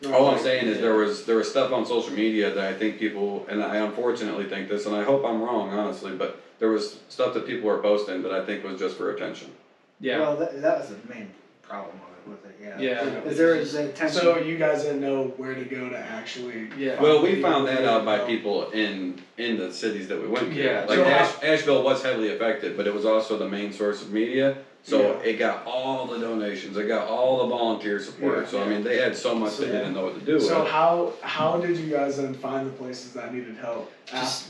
All I'm saying is there was stuff on social media that I think people, and I unfortunately think this, and I hope I'm wrong, honestly, but there was stuff that people were posting that I think was just for attention. Yeah. Well, that was the main problem with it. Yeah. Yeah. Because there was the tension. So you guys didn't know where to go to actually. Yeah. Well, we found that out by people in the cities that we went to. Yeah. Like So Asheville was heavily affected, but it was also the main source of media. So Yeah. it got all the donations, it got all the volunteer support. Yeah. So I mean, they had so much they didn't know what to do So with. how did you guys then find the places that needed help?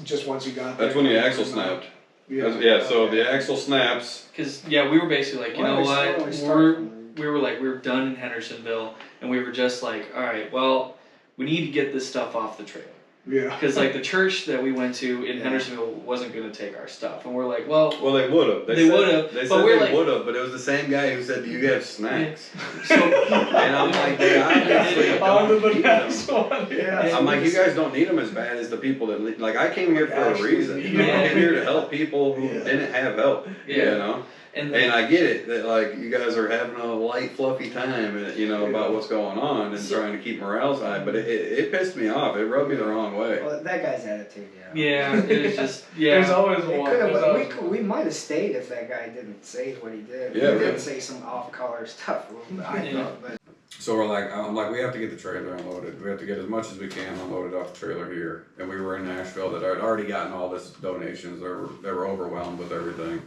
Just once you got there. That's when the axle snapped. Yeah. So Okay. the axle snaps. Because we were basically like, you Why know don't we what, start from we were done in Hendersonville, and we were just like, all right, well, we need to get this stuff off the trailer. Yeah. Because like the church that we went to in Hendersonville wasn't going to take our stuff, and we're like, well, They would have. They would've, They but said we're they like- would have, but it was the same guy who said, "Do you have snacks?" so And I'm like, "They obviously On to don't the need them." next one. Yeah. I'm like, you guys don't need them as bad as the people that like. I came here for a Actually, reason. You know, I yeah. came here to help people who Yeah. didn't have help. Yeah. You know. And I get it that like you guys are having a light, fluffy time, about what's going on and trying to keep morale high. But it pissed me off. It rubbed me the wrong way. Well, that guy's attitude, yeah, it was just There's always It one. could've- There's always one. we might have stayed if that guy didn't say what he did. Yeah, He did right. say some off-color stuff a little bit, I Yeah. thought, but So I'm like, we have to get the trailer unloaded. We have to get as much as we can unloaded off the trailer here. And we were in Nashville that had already gotten all this donations. They were overwhelmed with everything.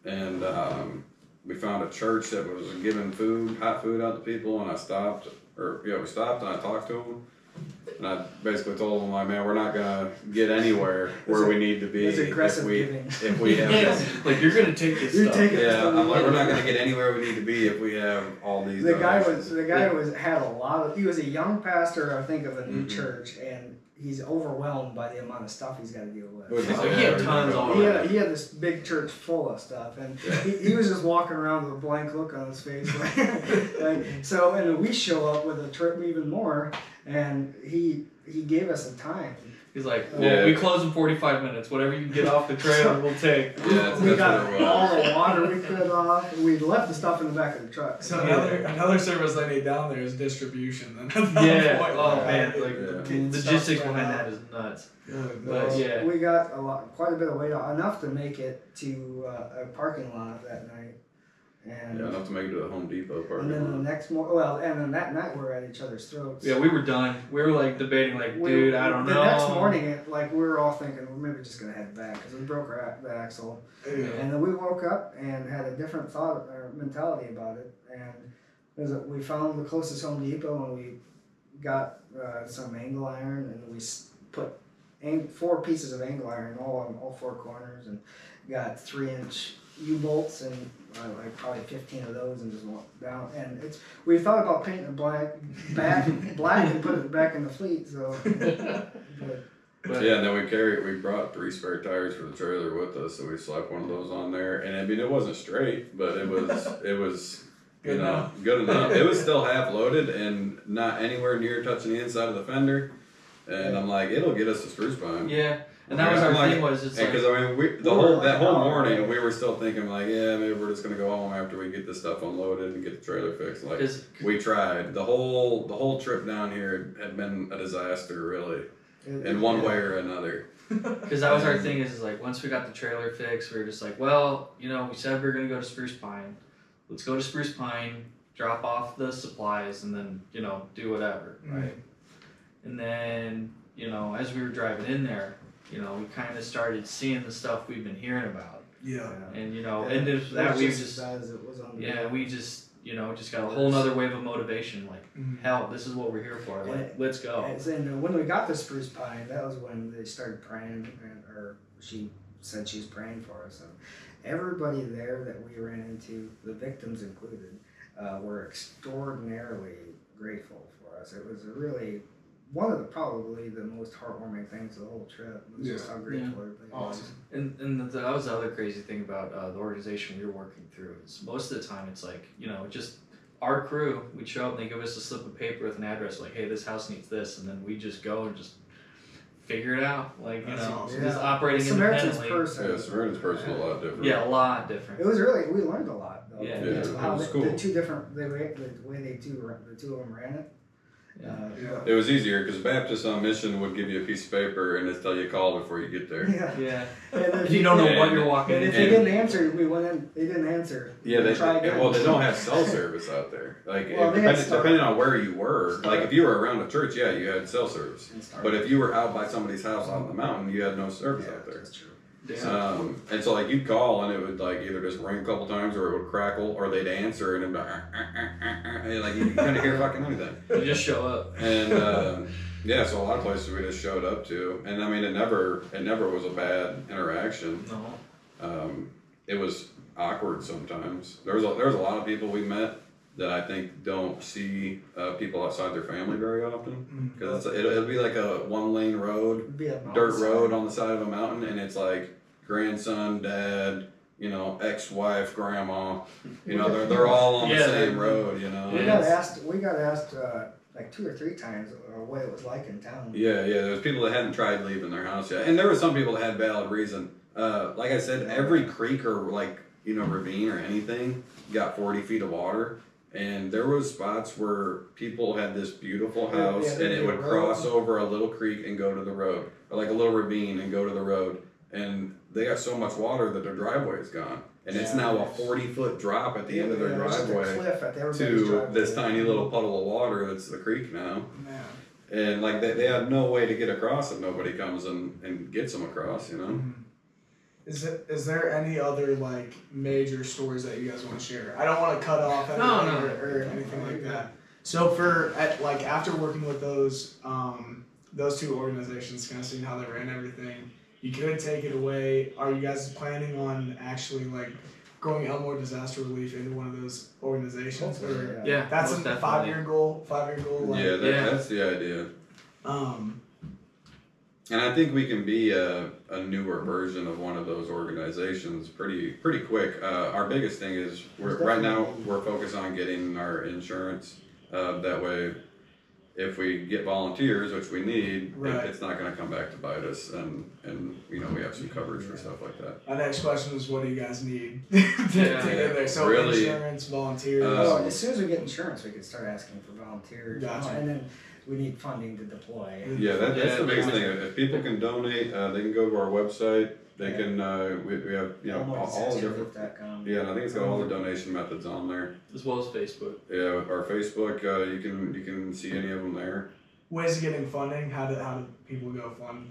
And we found a church that was giving hot food out to people. And we stopped and I talked to them. And I basically told them, like, man, we're not gonna get anywhere where we need to be it's aggressive giving. if we have. like you're gonna take this You're stuff. taking- Yeah, I'm like, we're not gonna get anywhere we need to be if we have all these. donations. had a lot of. He was a young pastor, I think, of a new Mhm. church, and he's overwhelmed by the amount of stuff he's got to deal with. What was Oh, he had tons already. He had this big church full of stuff, and Yeah. he was just walking around with a blank look on his face. And then we show up with a trip even more, and he gave us a time. He's like, well, Yeah. we close in 45 minutes. Whatever you can get off the trailer, we'll take. Yeah, that's We what got it was. all the water we could off. We left the stuff in the back of the truck. So another service they need down there is distribution. Yeah. Oh man, like Yeah. the logistics behind that is nuts. But yeah. We got quite a bit of weight off, enough to make it to a parking lot that night. And Yeah, enough to make it to the Home Depot and parking then the lot. next and then that night we're at each other's throats. Yeah, we were done. We were like debating, like, dude, I don't know. The next morning, we were all thinking we're maybe just gonna head back because we broke the axle. Yeah. And then we woke up and had a different thought or mentality about it. And we found the closest Home Depot and we got some angle iron and we put 4 pieces of angle iron all on all 4 corners and got 3-inch U-bolts and like probably 15 of those and just went down. And we thought about painting it black and put it back in the fleet. So, but Yeah, and then we brought 3 spare tires for the trailer with us, so we slapped one of those on there. And I mean, it wasn't straight, but it was good enough. It was still half loaded and not anywhere near touching the inside of the fender. And I'm like, it'll get us to Spruce Pine. Yeah, and that was our thing. Was it's like, because I mean, that whole morning we were still thinking like, yeah, maybe we're just gonna go home after we get this stuff unloaded and get the trailer fixed. Like we tried. The whole trip down here had been a disaster, really, in one way or another. Because that was our thing. Is like once we got the trailer fixed, we were just like, well, we said we were gonna go to Spruce Pine. Let's go to Spruce Pine, drop off the supplies, and then do whatever, right? And then as we were driving in there, we kind of started seeing the stuff we've been hearing about. Yeah. And and if that we just we just got a whole nother wave of motivation. Like hell, this is what we're here for. Like let's go. And when we got to Spruce Pine, that was when they started praying, or she said she was praying for us. And everybody there that we ran into, the victims included, were extraordinarily grateful for us. It was really one of probably the most heartwarming things of the whole trip. Was just how grateful everybody was. And that was the other crazy thing about the organization we were working through. Is most of the time it's like just our crew. We'd show up and they give us a slip of paper with an address, like, hey, this house needs this, and then we just go and just figure it out. Like just operating independently. Samaritan's person a lot different. Yeah, a lot different. It was really, we learned a lot though. Yeah, it How was the cool. way the two of them ran it. It was easier because Baptist on mission would give you a piece of paper and just tell you call before you get there. Yeah. And If you don't know what you're walking and if into. they didn't answer, we went in. They didn't answer. Yeah, We tried again. they don't have cell service out there. Like Well, they had depending on where you were, like if you were around a church, yeah, you had cell service. But if you were out by somebody's house on the mountain, you had no service out there. That's true. And so like you'd call and it would like either just ring a couple times or it would crackle or they'd answer and it'd be and like you couldn't hear fucking anything. You just show up. And yeah, so a lot of places we just showed up to, and I mean it never was a bad interaction. No. It was awkward sometimes. There's a lot of people we met that I think don't see people outside their family very often because it'll be like a 1-lane road, It'd be a dirt road on the side of a mountain, and it's like grandson, dad, ex-wife, grandma, they're all on the same road, We got asked like 2 or 3 times what it was like in town. Yeah, there's people that hadn't tried leaving their house yet, and there were some people that had valid reason. Like I said, every creek or like ravine or anything, got 40 feet of water. And there was spots where people had this beautiful house and it would cross over a little creek and go to the road, or like a little ravine and go to the road. And they got so much water that their driveway is gone. And it's now a 40-foot drop at the end of their driveway to this tiny little puddle of water that's the creek now. Man. And like they have no way to get across if nobody comes and gets them across, Mm-hmm. Is there any other like major stories that you guys want to share? I don't want to cut off anything or anything like that. So after working with those two organizations, kind of seeing how they ran everything, you could take it away. Are you guys planning on actually like growing Elmore Disaster Relief into one of those organizations? Or Yeah, that's most a definitely. 5-year goal. 5-year goal. Like, that's the idea. And I think we can be a newer version of one of those organizations pretty quick. Our biggest thing is right now we're focused on getting our insurance. That way, if we get volunteers, which we need, it's not going to come back to bite us, and we have some coverage for stuff like that. My next question is, what do you guys need to get there? So really, insurance, volunteers. As soon as we get insurance, we can start asking for volunteers. Gotcha. And then we need funding to deploy. Yeah, that's the biggest thing. If people can donate, they can go to our website. They can. We have all the different. Yeah, and I think it's got all the donation methods on there, as well as Facebook. Yeah, our Facebook. You can see any of them there. Ways of getting funding. How do people go fund?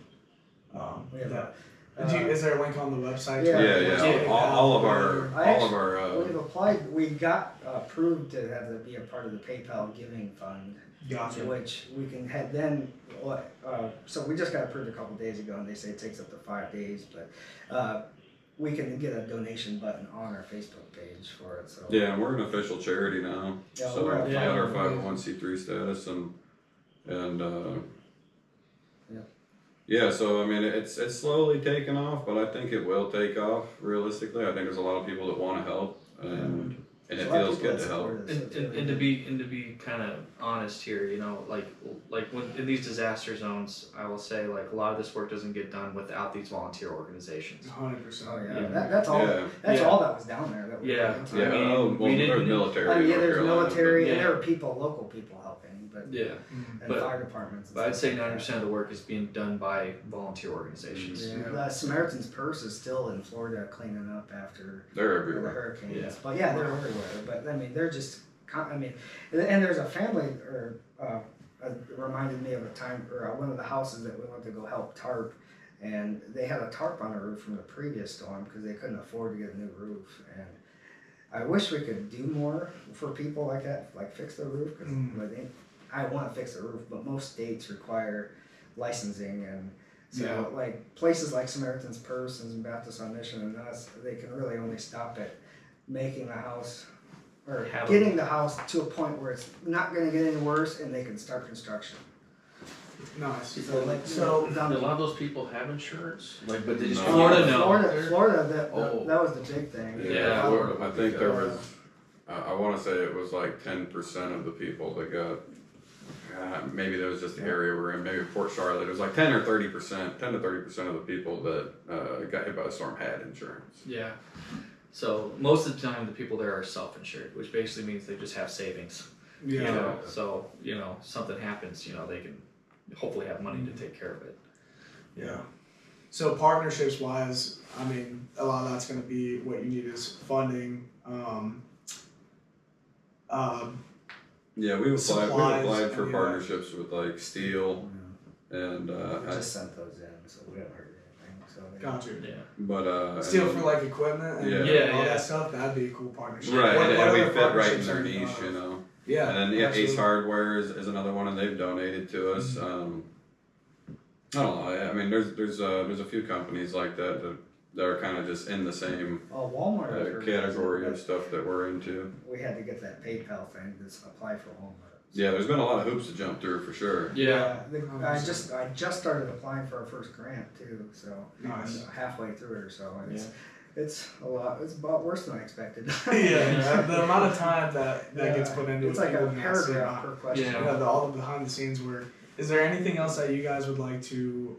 Is there a link on the website? Yeah. All of our. We've applied. We got approved to have to be a part of the PayPal Giving Fund. Gotcha. Which we can head then. So we just got approved a couple days ago, and they say it takes up to 5 days, but we can get a donation button on our Facebook page for it. So yeah, we're an official charity now. Yeah, so we got our 501c3 status and yeah. So I mean, it's slowly taking off, but I think it will take off. Realistically, I think there's a lot of people that want to help and it feels good to help. And to be kind of honest here, like when in these disaster zones, I will say like a lot of this work doesn't get done without these volunteer organizations. 100%. Oh yeah, that's all. That's all that was down there. That we there's military. There's military, and there are local people helping, but and fire departments. But I'd say 90% of the work is being done by volunteer organizations. Yeah, the Samaritan's Purse is still in Florida cleaning up after the hurricanes. Yeah. But they're everywhere. But I mean, they're just. And there's a family reminded me of a time or one of the houses that we went to go help tarp, and they had a tarp on the roof from the previous storm because they couldn't afford to get a new roof. And I wish we could do more for people like that, like fix their roof. Cause I want to fix the roof, but most states require licensing, and so like places like Samaritan's Purse and Baptist on Mission and us, they can really only stop at making the house or getting the house to a point where it's not going to get any worse, and they can start construction. Nice. So a lot of those people have insurance, but they just Florida, that was the big thing. Yeah, Florida. I think there was. I want to say it was like 10% of the people that got. Maybe that was just the area we're in. Maybe Port Charlotte. It was like 10 to 30% of the people that got hit by the storm had insurance. Yeah. So most of the time, the people there are self-insured, which basically means they just have savings. Yeah. So something happens, they can hopefully have money to take care of it. Yeah. So partnerships wise, I mean, a lot of that's going to be what you need is funding. We applied for partnerships with like steel, and we just sent those in, so we haven't heard anything. So gotcha. Yeah. But steel for like equipment and all that stuff. That'd be a cool partnership. Right, and we fit right in partnerships their niche, Yeah. And then Ace Hardware is another one, and they've donated to us. Mm-hmm. I don't know. I mean, there's a few companies like that are kind of just in the same Walmart category of stuff that we're into. We had to get that PayPal thing to apply for Walmart. Yeah, there's been a lot of hoops to jump through for sure. Yeah. I just started applying for our first grant too, so nice. I'm halfway through it or so. It's a lot. It's about worse than I expected. The amount of time that gets put into it's like a paragraph per question. All the behind the scenes work. Is there anything else that you guys would like to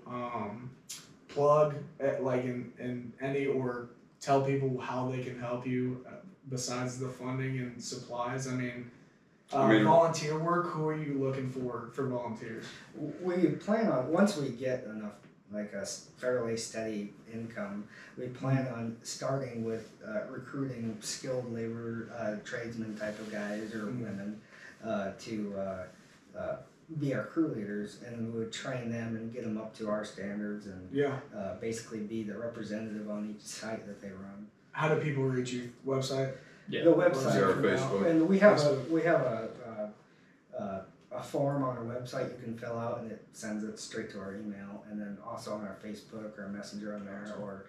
plug, like in any or tell people how they can help you besides the funding and supplies? I mean, volunteer work, who are you looking for volunteers? We plan on, once we get enough, like a fairly steady income, we plan on starting with recruiting skilled labor, tradesmen type of guys or women to be our crew leaders, and we would train them and get them up to our standards and basically be the representative on each site that they run. How do people reach you? Website? Yeah. The website, Or Facebook. and we have a form on our website you can fill out, and it sends it straight to our email, and then also on our Facebook or Messenger on there, or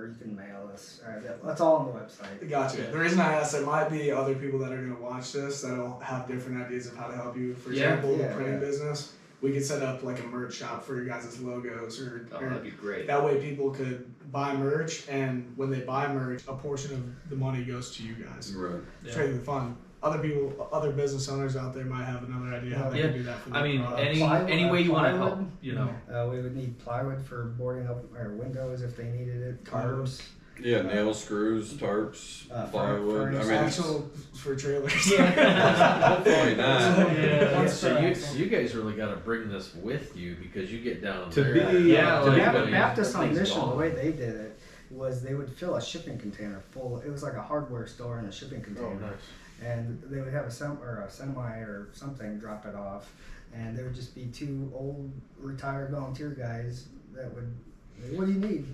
you can mail us. That's all on the website. Gotcha. The reason I asked, there might be other people that are going to watch this that'll have different ideas of how to help you. For example, the printing business, we could set up like a merch shop for your guys' logos, or that'd be great. that way people could buy merch, and when they buy merch, a portion of the money goes to you guys. Right. Straight in the fund. Other people, other business owners out there might have another idea how they can do that for their I mean, product. any way you want to help, plywood. you know. We would need plywood for boarding up our windows if they needed it, tarps. Yeah, nails, screws, tarps, plywood. I mean, Actual for trailers. hopefully not. Yeah. So you guys really got to bring this with you, because you get down To there. be- Yeah, to like, be- Baptist on everything's Mission, the gone. way they did it was they would fill a shipping container full. It was like a hardware store in a shipping Oh, container. nice. And they would have a semi or something drop it off, and there would just be two old retired volunteer guys that would, what do you need?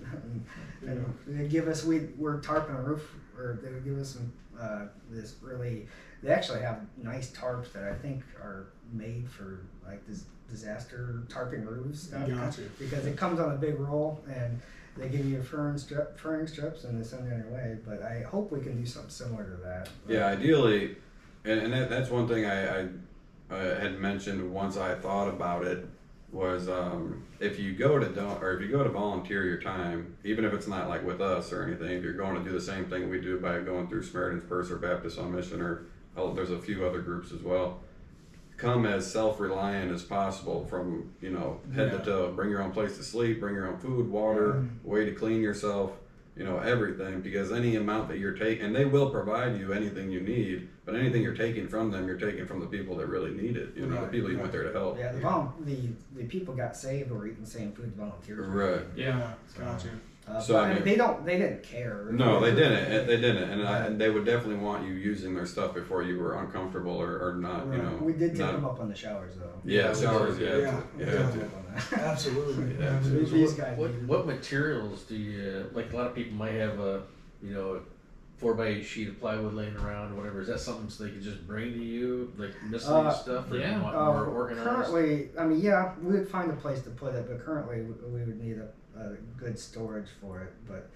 And they'd give us, we're tarping a roof, or they would give us some this really, they actually have nice tarps that I think are made for like this disaster tarping roofs stuff. Gotcha. Because it comes on a big roll, and they give you furring strips, and they send you on your way. But I hope we can do something similar to that. Yeah, ideally, and that's one thing I had mentioned once I thought about it, was if you go to volunteer your time, even if it's not like with us or anything, if you're going to do the same thing we do by going through Samaritan's Purse or Baptist on Mission, or there's a few other groups as well, come as self-reliant as possible from head to toe. Bring your own place to sleep, bring your own food, water, way to clean yourself, everything, because any amount that you're taking, and they will provide you anything you need, but anything you're taking from them, you're taking from the people that really need it, the people you went there to help. Yeah, the people got saved or eating the same food volunteers. Right. Yeah, gotcha. So, I mean, they didn't care. No, they didn't, and they would definitely want you using their stuff before you were uncomfortable or not, We did tip them up on the showers though. Yeah, showers, Yeah. yeah. Absolutely. Yeah. These guys. What materials do you, like a lot of people might have a 4x8 sheet of plywood laying around or whatever. Is that something so they could just bring to you, like miscellaneous stuff, or do you want more organized? Currently, we would find a place to put it, but currently we would need a good storage for it. But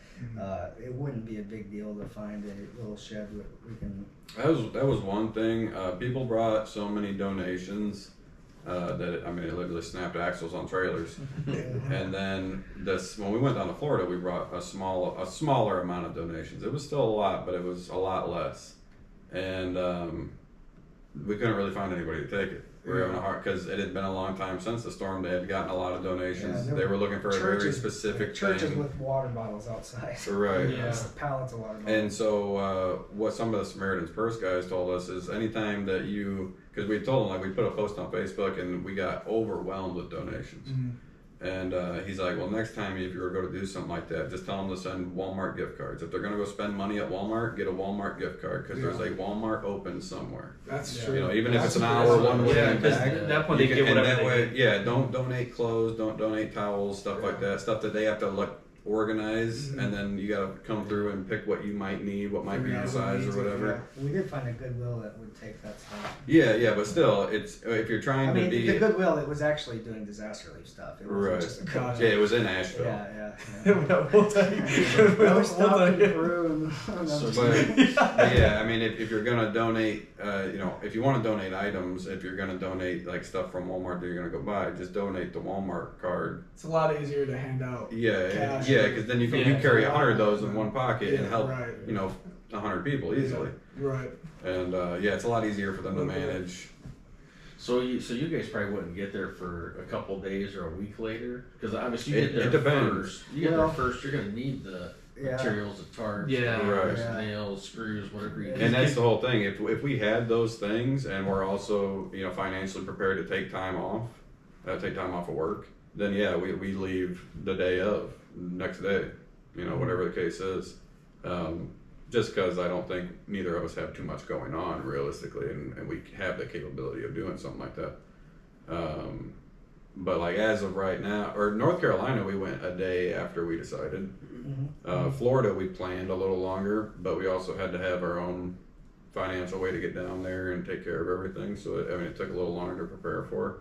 it wouldn't be a big deal to find a little shed we can. That was one thing. People brought so many donations that it literally snapped axles on trailers. And then when we went down to Florida, we brought a smaller amount of donations. It was still a lot, but it was a lot less. And we couldn't really find anybody to take it. We were having a hard, because it had been a long time since the storm. They had gotten a lot of donations. Yeah, they were looking for a very specific churches thing. with water bottles outside. Right. Yeah. Pallets of water bottles. And so what some of the Samaritan's Purse guys told us is anytime that because we told them, like, we put a post on Facebook and we got overwhelmed with donations. And he's like, well, next time if you were going to do something like that, just tell them to send Walmart gift cards. If they're going to go spend money at Walmart, get a Walmart gift card, because there's a Walmart open somewhere. That's true. Even if it's an hour one way. Yeah, because at that point they get whatever that they way, get. don't donate clothes, don't donate towels, stuff like that, stuff that they have to organize, and then you got to come through and pick what you might need, what might be your size or whatever. We did find a Goodwill that would take that stuff. Yeah, but still, it's if you're trying to be. The Goodwill, it was actually doing disaster relief stuff. It wasn't just a Gotcha. Yeah, it was in Asheville. Yeah. We'll tell you. I was stopped in Peru But yeah, if you're gonna donate, if you want to donate items, if you're gonna donate like stuff from Walmart that you're gonna go buy, just donate the Walmart card. It's a lot easier to hand out. Yeah, Cash. because then you carry 100 of those in one pocket and help, Right. 100 people easily. Right. And it's a lot easier for them to manage. So you guys probably wouldn't get there for a couple of days or a week later, because obviously you It get there depends. first. You get there first, you're gonna need the materials, the tarps, Yeah. nails, screws, whatever you need. And that's the whole thing. If we had those things and we're also, you know, financially prepared to take time off of work, then yeah, we leave the day of, next day, you know, whatever the case is. Just because I don't think neither of us have too much going on realistically, and we have the capability of doing something like that. But like as of right now, or North Carolina, we went a day after we decided. Florida, we planned a little longer, but we also had to have our own financial way to get down there and take care of everything. So it took a little longer to prepare for.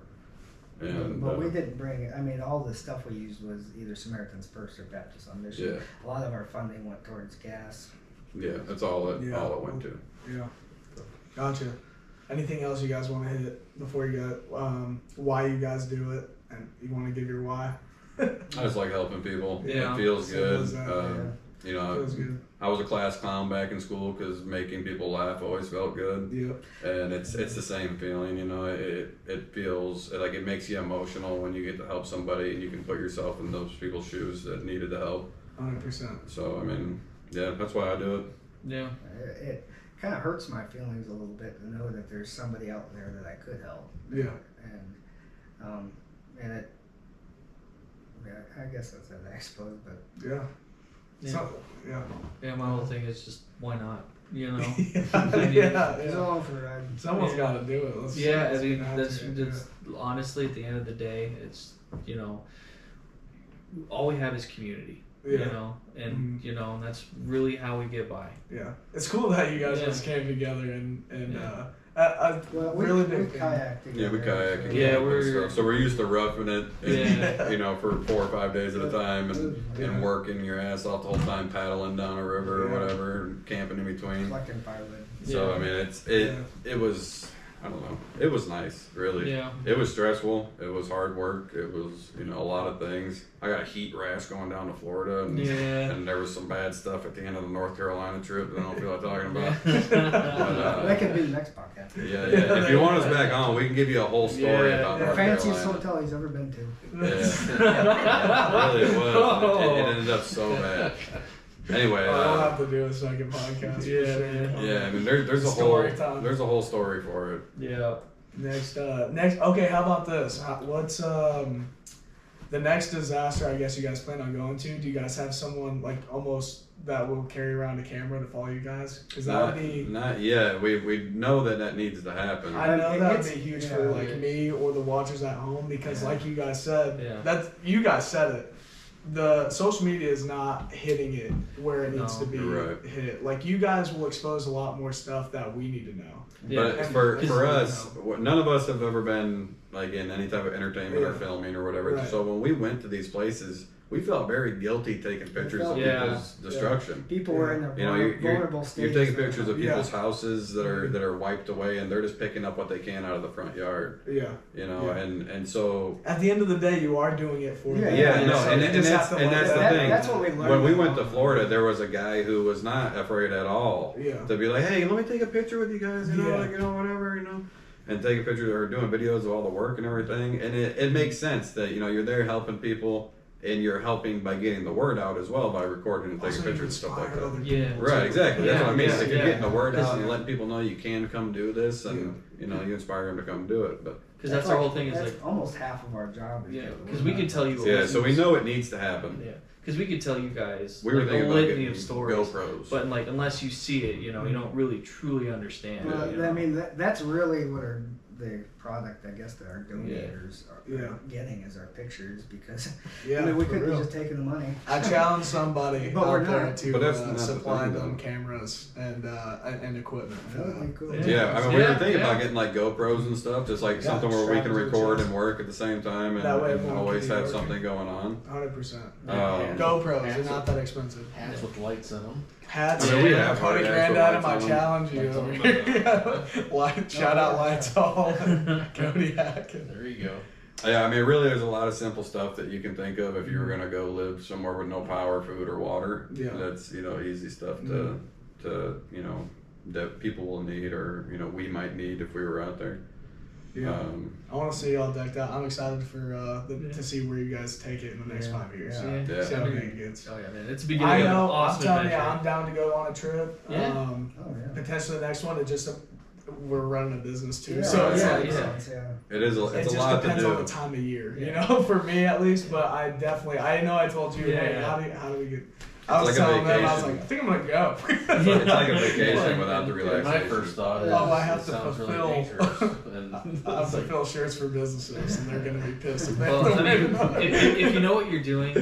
And but we didn't bring. I mean, all the stuff we used was either Samaritan's Purse or Baptist on Mission. Yeah. A lot of our funding went towards gas. Yeah, that's all it went to. Yeah. Gotcha. Anything else you guys want to hit before you got why you guys do it, and you want to give your why? I just like helping people. Yeah. It feels good. That, You know, feels good. I was a class clown back in school because making people laugh always felt good. Yep. And it's the same feeling, you know. It feels like it makes you emotional when you get to help somebody and you can put yourself in those people's shoes that needed the help. 100%. So I mean, yeah, that's why I do it. Yeah. It kind of hurts my feelings a little bit to know that there's somebody out there that I could help. Yeah. And it. Yeah, I guess that's it. I suppose, but Yeah. Yeah. So, yeah. Yeah, my whole thing is just why not? You know. it's along for the ride. Someone's got to do it. I let's mean not that's do it. honestly at the end of the day, it's all we have is community. Yeah. You know, and and that's really how we get by. Yeah. It's cool that you guys Yeah. just came together and Yeah. well, we really we big fan. kayak together. Yeah, we kayak and Yeah, camp and we're- stuff. So we're used to roughing it, Yeah. you know, for 4 or 5 days at a time, and Yeah. working your ass off the whole time, paddling down a river or Yeah. whatever, and camping in between. Collecting firewood. So Yeah. I mean, it was, I don't know, it was nice, really. Yeah. It was stressful. It was hard work. It was, you know, a lot of things. I got a heat rash going down to Florida, and, Yeah. and there was some bad stuff at the end of the North Carolina trip that I don't feel like talking about. That could be the next podcast. Yeah. If you want us back on, we can give you a whole story Yeah. about The North fanciest Carolina. hotel he's ever been to. Yeah. Really, it was. It ended up so bad. Anyway, I'll have to do a second podcast. Yeah, for sure. man. yeah, I mean, there's a Story time. there's a whole story for it. Yeah. Next. Okay. How about this? What's the next disaster? I guess you guys plan on going to. Do you guys have someone like almost that will carry around a camera to follow you guys? Because that would be. Not yet. We know that needs to happen. I know that would It's- be huge yeah. for like me or the watchers at home because, like you guys said, Yeah. you guys said it. The social media is not hitting it where it needs No. to be You're right. hit. Like you guys will expose a lot more stuff that we need to know. Yeah. But for And- us, none of us have ever been like in any type of entertainment or Yeah. filming or whatever. Right. So when we went to these places, we felt very guilty taking pictures of Yeah. people's destruction. People were in their You know, you're vulnerable you're stages. taking pictures of Yeah. people's houses that are wiped away, and they're just picking up what they can out of the front yard. Yeah. You know, Yeah. and so At the end of the day, you are doing it for Yeah, them. yeah, no, So and, you and just that's have to and let that's the that- thing. That's what we learned. When we went to Florida, there was a guy who was not afraid at all Yeah. to be like, "Hey, let me take a picture with you guys," you know, Yeah. like, you know, whatever, you know, and take a picture or doing videos of all the work and everything. And it makes sense that, you know, you're there helping people, and you're helping by getting the word out as well by recording and taking Also, you pictures and stuff like inspire that. other Yeah. people, Right, too. exactly. That's Yeah, what I mean. yeah, If you're yeah. getting the word out and Yeah. letting people know you can come do this, and you know, you inspire them to come do it. But Because that's our whole thing is that's like almost half of our job. Is yeah. get the Because word we out. could tell you. yeah, so we know it needs to happen. Yeah. Because we could tell you guys We were like, a thinking about litany getting of stories, GoPros. but like unless you see it, you know, you don't really truly understand. Well, you know? I mean, that's really what the product, I guess, that our donators are getting is our pictures because Yeah, I mean, we for could be real. just taking the money. I challenge somebody But we're out there not. to But that's not the supply thing, them though. cameras and equipment for That would that. be cool. Yeah, I mean, we Yeah, were thinking yeah. about getting like GoPros and stuff, just like Yeah, something where we strap can it to the record chest. and work at the same time, and, That way and everyone always can be have working. something going on. 100%. Um, GoPros, they're not that expensive. Hats with lights in them. Hats. I mean, we have Cody hard hats with Granddad, lights I on them. challenge you Lights over on here. Shout out Lights All and Cody Hack. There you go. Yeah, I mean, really, there's a lot of simple stuff that you can think of if you were gonna go live somewhere with no power, food, or water. Yeah. That's, you know, easy stuff to you know, that people will need, or, you know, we might need if we were out there. Yeah. I want to see y'all decked out. I'm excited for to see where you guys take it in the next 5 years. Yeah. See how big it gets. Oh yeah, man, it's the beginning I of an know. awesome I'm telling adventure. you, I'm down to go on a trip. Yeah. Potentially the next one. It just we're running a business too, Yeah, so it's like. It is. It It's a just lot to depends do. on the time of year, you know, for me at least. But I definitely, I know I told you, Yeah, hey, yeah. how do we get? I was It's like a telling them, I was vacation. like, I think I'm gonna go. It's like a vacation without the My relaxation. first thought is, Oh, I have it to sounds really fulfill- dangerous. And I have it's to like, fill shirts for businesses, and they're gonna be pissed if they Well, don't I mean, know. if you know what you're doing,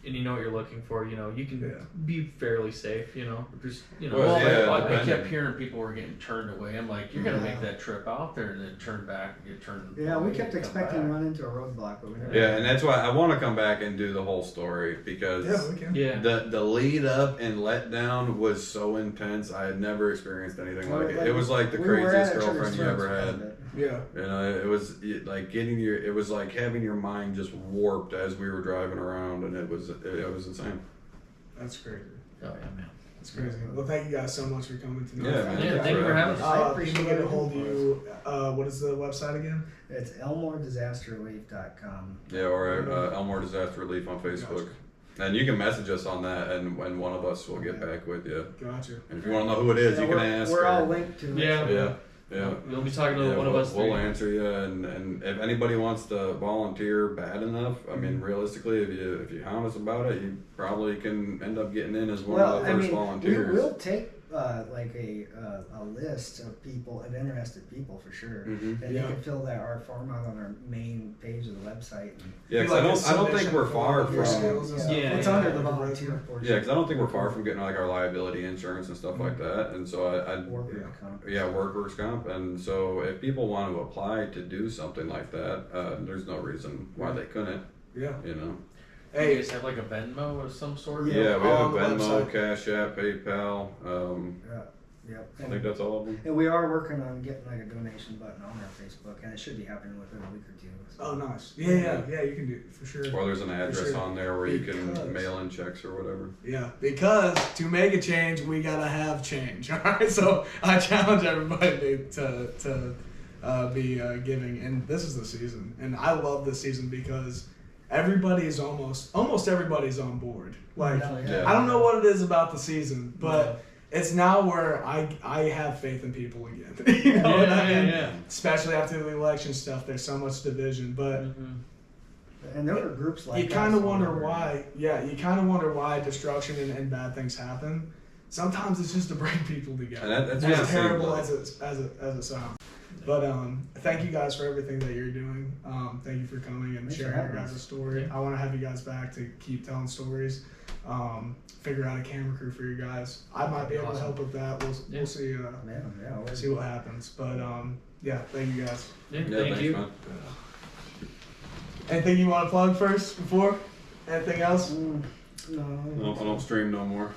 and you know what you're looking for, you know, you can Yeah. be fairly safe, you know, just, you know. Well, yeah, I depending. kept hearing people were getting turned away. I'm like, you're gonna make that trip out there and then turn back and get turned. Yeah, we away kept and come expecting to back. run into a roadblock, but we never. Yeah, and that's why I want to come back and do the whole story because Yeah, we can. Yeah. the lead up and letdown was so intense. I had never experienced anything like it. It was like the we were craziest at a girlfriend church you ever service had. because of it. Yeah. You know, it was like it was like having your mind just warped as we were driving around, and it was insane. That's crazy. Oh yeah, man. That's crazy. Well, thank you guys so much for coming tonight. Yeah, man. Yeah, thank you for having us. I People appreciate get a it. hold of you. What is the website again? It's ElmoreDisasterRelief.com. Yeah, or Elmore Disaster Relief on Facebook. And you can message us on that, and one of us will get back with you. Gotcha. And if you want to know who it is, you can ask. We're or- all linked to it. Yeah. Yeah, yeah. You'll be talking to Yeah, one of us. we'll three. answer you, and if anybody wants to volunteer bad enough, I mean, realistically, if you hound us about it, you probably can end up getting in as one Well, of the I first mean, volunteers. we'll take like a list of people, of interested people for sure, Mhm. and Yeah. you can fill our form out on our main page of the website. Yeah, Be 'cause like a I don't think submission we're for far your from. skills and stuff. Yeah, it's yeah, under yeah. the volunteer portion. Yeah, because I don't think we're far from getting like our liability insurance and stuff like that, and so I Workers' comp. yeah, workers comp, and so if people want to apply to do something like that, there's no reason why they couldn't, Yeah. you know. You Hey, guys have like a Venmo of some sort? Yeah, we on have the Venmo, website. Cash App, PayPal. Yep. I think that's all of them. And we are working on getting like a donation button on our Facebook, and it should be happening within a week or two. So. oh nice. Yeah, you can do it for sure. Or there's an address sure. on there where you Because- can mail in checks or whatever. Yeah, because to make a change, we gotta have change. All right, so I challenge everybody to be giving, and this is the season, and I love this season because everybody's almost everybody's on board. Like Yeah. I don't know what it is about the season, but it's now where I have faith in people again. You know what I mean? Yeah. Especially after the election stuff, there's so much division, but. And there were groups like You kind of us all wonder over. why. Yeah, you kind of wonder why destruction and bad things happen. Sometimes it's just to bring people together. And that's what it as seems terrible like. as it sounds. But thank you guys for everything that you're doing. Thank you for coming and Thanks for sharing your having guys' us. story. I want to have you guys back to keep telling stories. Figure out a camera crew for you guys. I might be able to Awesome. help with that. Yeah. We'll see. We'll See what happens. But yeah, thank you guys. Yeah, Yeah, thank thanks, you. man. Anything you want to plug first before? Anything else? No. No, I don't stream no more.